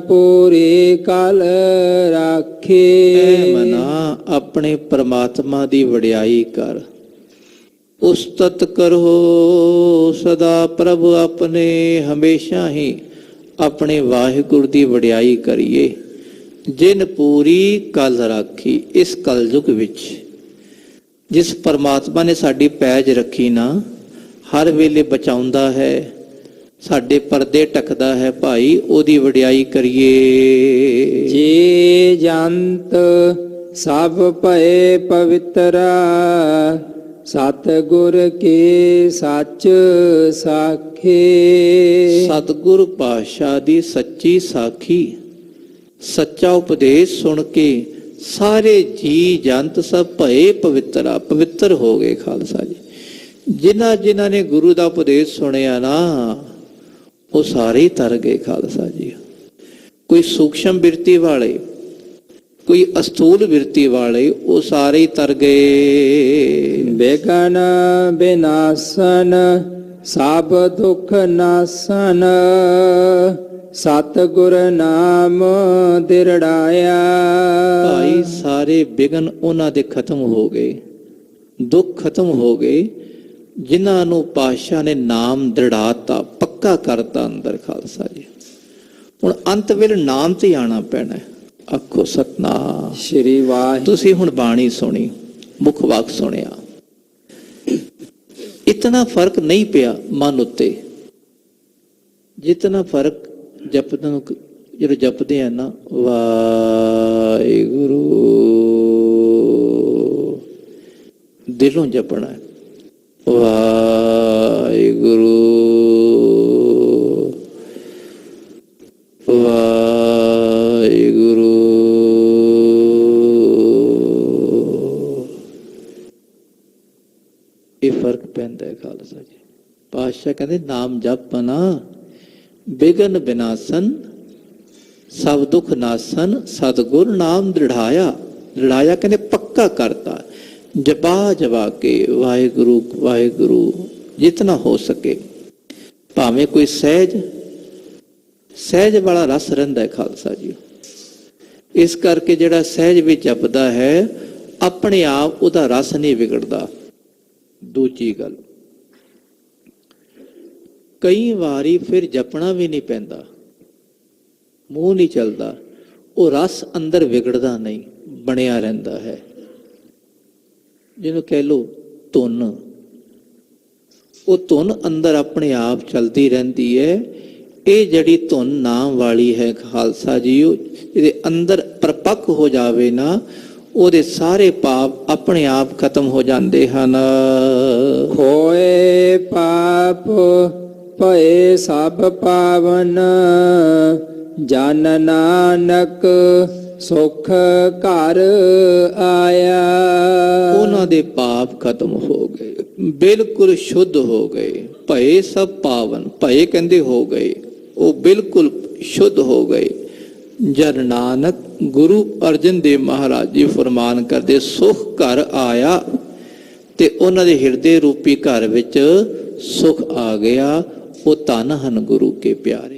ਪੂਰੀ ਕਲ ਰਾਖੇ। ਐ ਮਨਾ ਆਪਣੇ ਪ੍ਰਮਾਤਮਾ ਦੀ ਵਡਿਆਈ ਕਰ। ਉਸਤਤ ਕਰੋ ਸਦਾ ਪ੍ਰਭ ਆਪਣੇ, ਹਮੇਸ਼ਾ ਹੀ ਆਪਣੇ ਵਾਹਿਗੁਰੂ ਦੀ ਵਡਿਆਈ ਕਰੀਏ। ਜਿਨ ਪੂਰੀ ਕਲ ਰਾਖੀ, ਇਸ ਕਲਯੁਗ ਵਿੱਚ ਜਿਸ ਪਰਮਾਤਮਾ ਨੇ ਸਾਡੀ ਪੈਜ ਰੱਖੀ ਨਾ, ਹਰ ਵੇਲੇ ਬਚਾਉਂਦਾ ਹੈ, ਸਾਡੇ ਪਰਦੇ ਟਕਦਾ ਹੈ ਭਾਈ, ਉਹਦੀ ਵਡਿਆਈ ਕਰੀਏ। ਜੇ ਜੰਤ ਸਭ ਭਏ ਪਵਿੱਤਰਾ, ਸਤਿਗੁਰ ਕੀ ਸੱਚ ਸਾਖੀ। ਸਤਿਗੁਰ ਪਾਤਸ਼ਾਹ ਦੀ ਸੱਚੀ ਸਾਖੀ, ਸੱਚਾ ਉਪਦੇਸ਼ ਸੁਣ ਕੇ ਸਾਰੇ ਜੀ ਜੰਤ ਸਭ ਭਏ ਪਵਿੱਤਰਾ, ਪਵਿੱਤਰ ਹੋ ਗਏ ਖਾਲਸਾ ਜੀ। ਜਿਨ੍ਹਾਂ ਨੇ ਗੁਰੂ ਦਾ ਉਪਦੇਸ਼ ਸੁਣਿਆ ਨਾ, ਉਹ ਸਾਰੇ ਹੀ ਤਰ ਗਏ ਖਾਲਸਾ ਜੀ। ਕੋਈ ਸੂਖਸ਼ਮ ਬਿਰਤੀ ਵਾਲੇ, ਕੋਈ ਅਸਥੂਲ ਬਿਰਤੀ ਵਾਲੇ, ਉਹ ਸਾਰੇ ਹੀ ਤਰ ਗਏ। ਬੇਗਨ ਬਿਨਾਸਨ ਸਭ ਦੁਖ ਨਾਸਨ, ਸਤਿਗੁਰ ਨਾਮ ਦਿਰੜਾਇਆ। ਭਾਈ ਸਾਰੇ ਬਿਗਨ ਉਹਨਾਂ ਦੇ ਖਤਮ ਹੋ ਗਏ, ਦੁੱਖ ਖਤਮ ਹੋ ਗਏ, ਜਿਨ੍ਹਾਂ ਨੂੰ ਪਾਤਸ਼ਾਹ ਨੇ ਨਾਮ ਦ੍ਰਿੜਾਤਾ, ਪੱਕਾ ਕਰਤਾ ਅੰਦਰ ਖਾਲਸਾ ਜੀ। ਹੁਣ ਅੰਤ ਵੇਲੇ ਨਾਮ ਤੇ ਆਣਾ ਪੈਣਾ। ਆਖੋ ਸਤਨਾਮ ਸ਼੍ਰੀ ਵਾਹਿਗੁਰੂ। ਤੁਸੀਂ ਹੁਣ ਬਾਣੀ ਸੁਣੀ, ਮੁੱਖ ਵਾਕ ਸੁਣਿਆ, ਇਤਨਾ ਫਰਕ ਨਹੀਂ ਪਿਆ ਮਨ ਉੱਤੇ ਜਿਤਨਾ ਫਰਕ ਜਪਦੇ ਨੂੰ, ਜਦੋਂ ਜਪਦੇ ਆ ਨਾ ਵਾਹਿਗੁਰੂ, ਦਿਲੋਂ ਜਪਣਾ, ਵਾਹਿਗੁਰੂ ਵਾਹਿਗੁਰੂ। ਇਹ ਫਰਕ ਪੈਂਦਾ ਹੈ ਖਾਲਸਾ ਜੀ। ਪਾਤਸ਼ਾਹ ਕਹਿੰਦੇ ਨਾਮ ਜਪਣਾ, ਬਿਗਨ ਬਿਨਾਸਨ ਸਭ ਦੁੱਖ ਨਾਸਨ, ਸਤਿਗੁਰ ਨਾਮ ਦ੍ਰਿੜਾਇਆ। ਦ੍ਰਿੜਾਇਆ ਕਹਿੰਦੇ ਪੱਕਾ ਕਰਤਾ। ਜਪਾ ਕੇ ਵਾਹਿਗੁਰੂ ਵਾਹਿਗੁਰੂ ਜਿਤਨਾ ਹੋ ਸਕੇ, ਭਾਵੇਂ ਕੋਈ ਸਹਿਜ ਵਾਲਾ ਰਸ ਰਹਿੰਦਾ ਹੈ ਖਾਲਸਾ ਜੀ। ਇਸ ਕਰਕੇ ਜਿਹੜਾ ਸਹਿਜ ਵਿੱਚ ਜਪਦਾ ਹੈ, ਆਪਣੇ ਆਪ ਉਹਦਾ ਰਸ ਨਹੀਂ ਵਿਗੜਦਾ। ਦੂਜੀ ਗੱਲ, ਕਈ ਵਾਰੀ ਫਿਰ ਜਪਣਾ ਵੀ ਨਹੀਂ ਪੈਂਦਾ, ਮੂੰਹ ਨਹੀਂ ਚੱਲਦਾ, ਉਹ ਰਸ ਅੰਦਰ ਵਿਗੜਦਾ ਨਹੀਂ, ਬਣਿਆ ਰਹਿੰਦਾ ਹੈ। ਜਿਹਨੂੰ ਕਹਿ ਲੋ ਧੁਨ, ਉਹ ਧੁਨ ਅੰਦਰ ਆਪਣੇ ਆਪ ਚਲਦੀ ਰਹਿੰਦੀ ਹੈ। ਇਹ ਜਿਹੜੀ ਧੁਨ ਨਾਮ ਵਾਲੀ ਹੈ ਖਾਲਸਾ ਜੀ, ਇਹਦੇ ਅੰਦਰ ਪਰਪੱਕ ਹੋ ਜਾਵੇ ਨਾ, ਉਹਦੇ ਸਾਰੇ ਪਾਪ ਆਪਣੇ ਆਪ ਖਤਮ ਹੋ ਜਾਂਦੇ ਹਨ। ਹੋਏ ਪਾਪ ਭਏ ਸਭ ਪਾਵਨ, ਜਨ ਨਾਨਕ ਸੁਖ ਘਰ ਆਇਆ। ਉਹਨਾਂ ਦੇ ਪਾਪ ਖਤਮ ਹੋ ਗਏ, ਬਿਲਕੁਲ ਸ਼ੁੱਧ ਹੋ ਗਏ। ਭਏ ਸਭ ਪਾਵਨ, ਭਏ ਕਹਿੰਦੇ ਹੋ ਗਏ, ਉਹ ਬਿਲਕੁਲ ਸ਼ੁੱਧ ਹੋ ਗਏ। ਜਨ ਨਾਨਕ, ਗੁਰੂ ਅਰਜਨ ਦੇਵ ਮਹਾਰਾਜ ਜੀ ਫਰਮਾਨ ਕਰਦੇ, ਸੁਖ ਘਰ ਆਇਆ, ਤੇ ਉਹਨਾਂ ਦੇ ਹਿਰਦੇ ਰੂਪੀ ਘਰ ਵਿੱਚ ਸੁਖ ਆ ਗਿਆ। ਉਹ ਧੰਨ ਹਨ ਗੁਰੂ ਕੇ ਪਿਆਰੇ।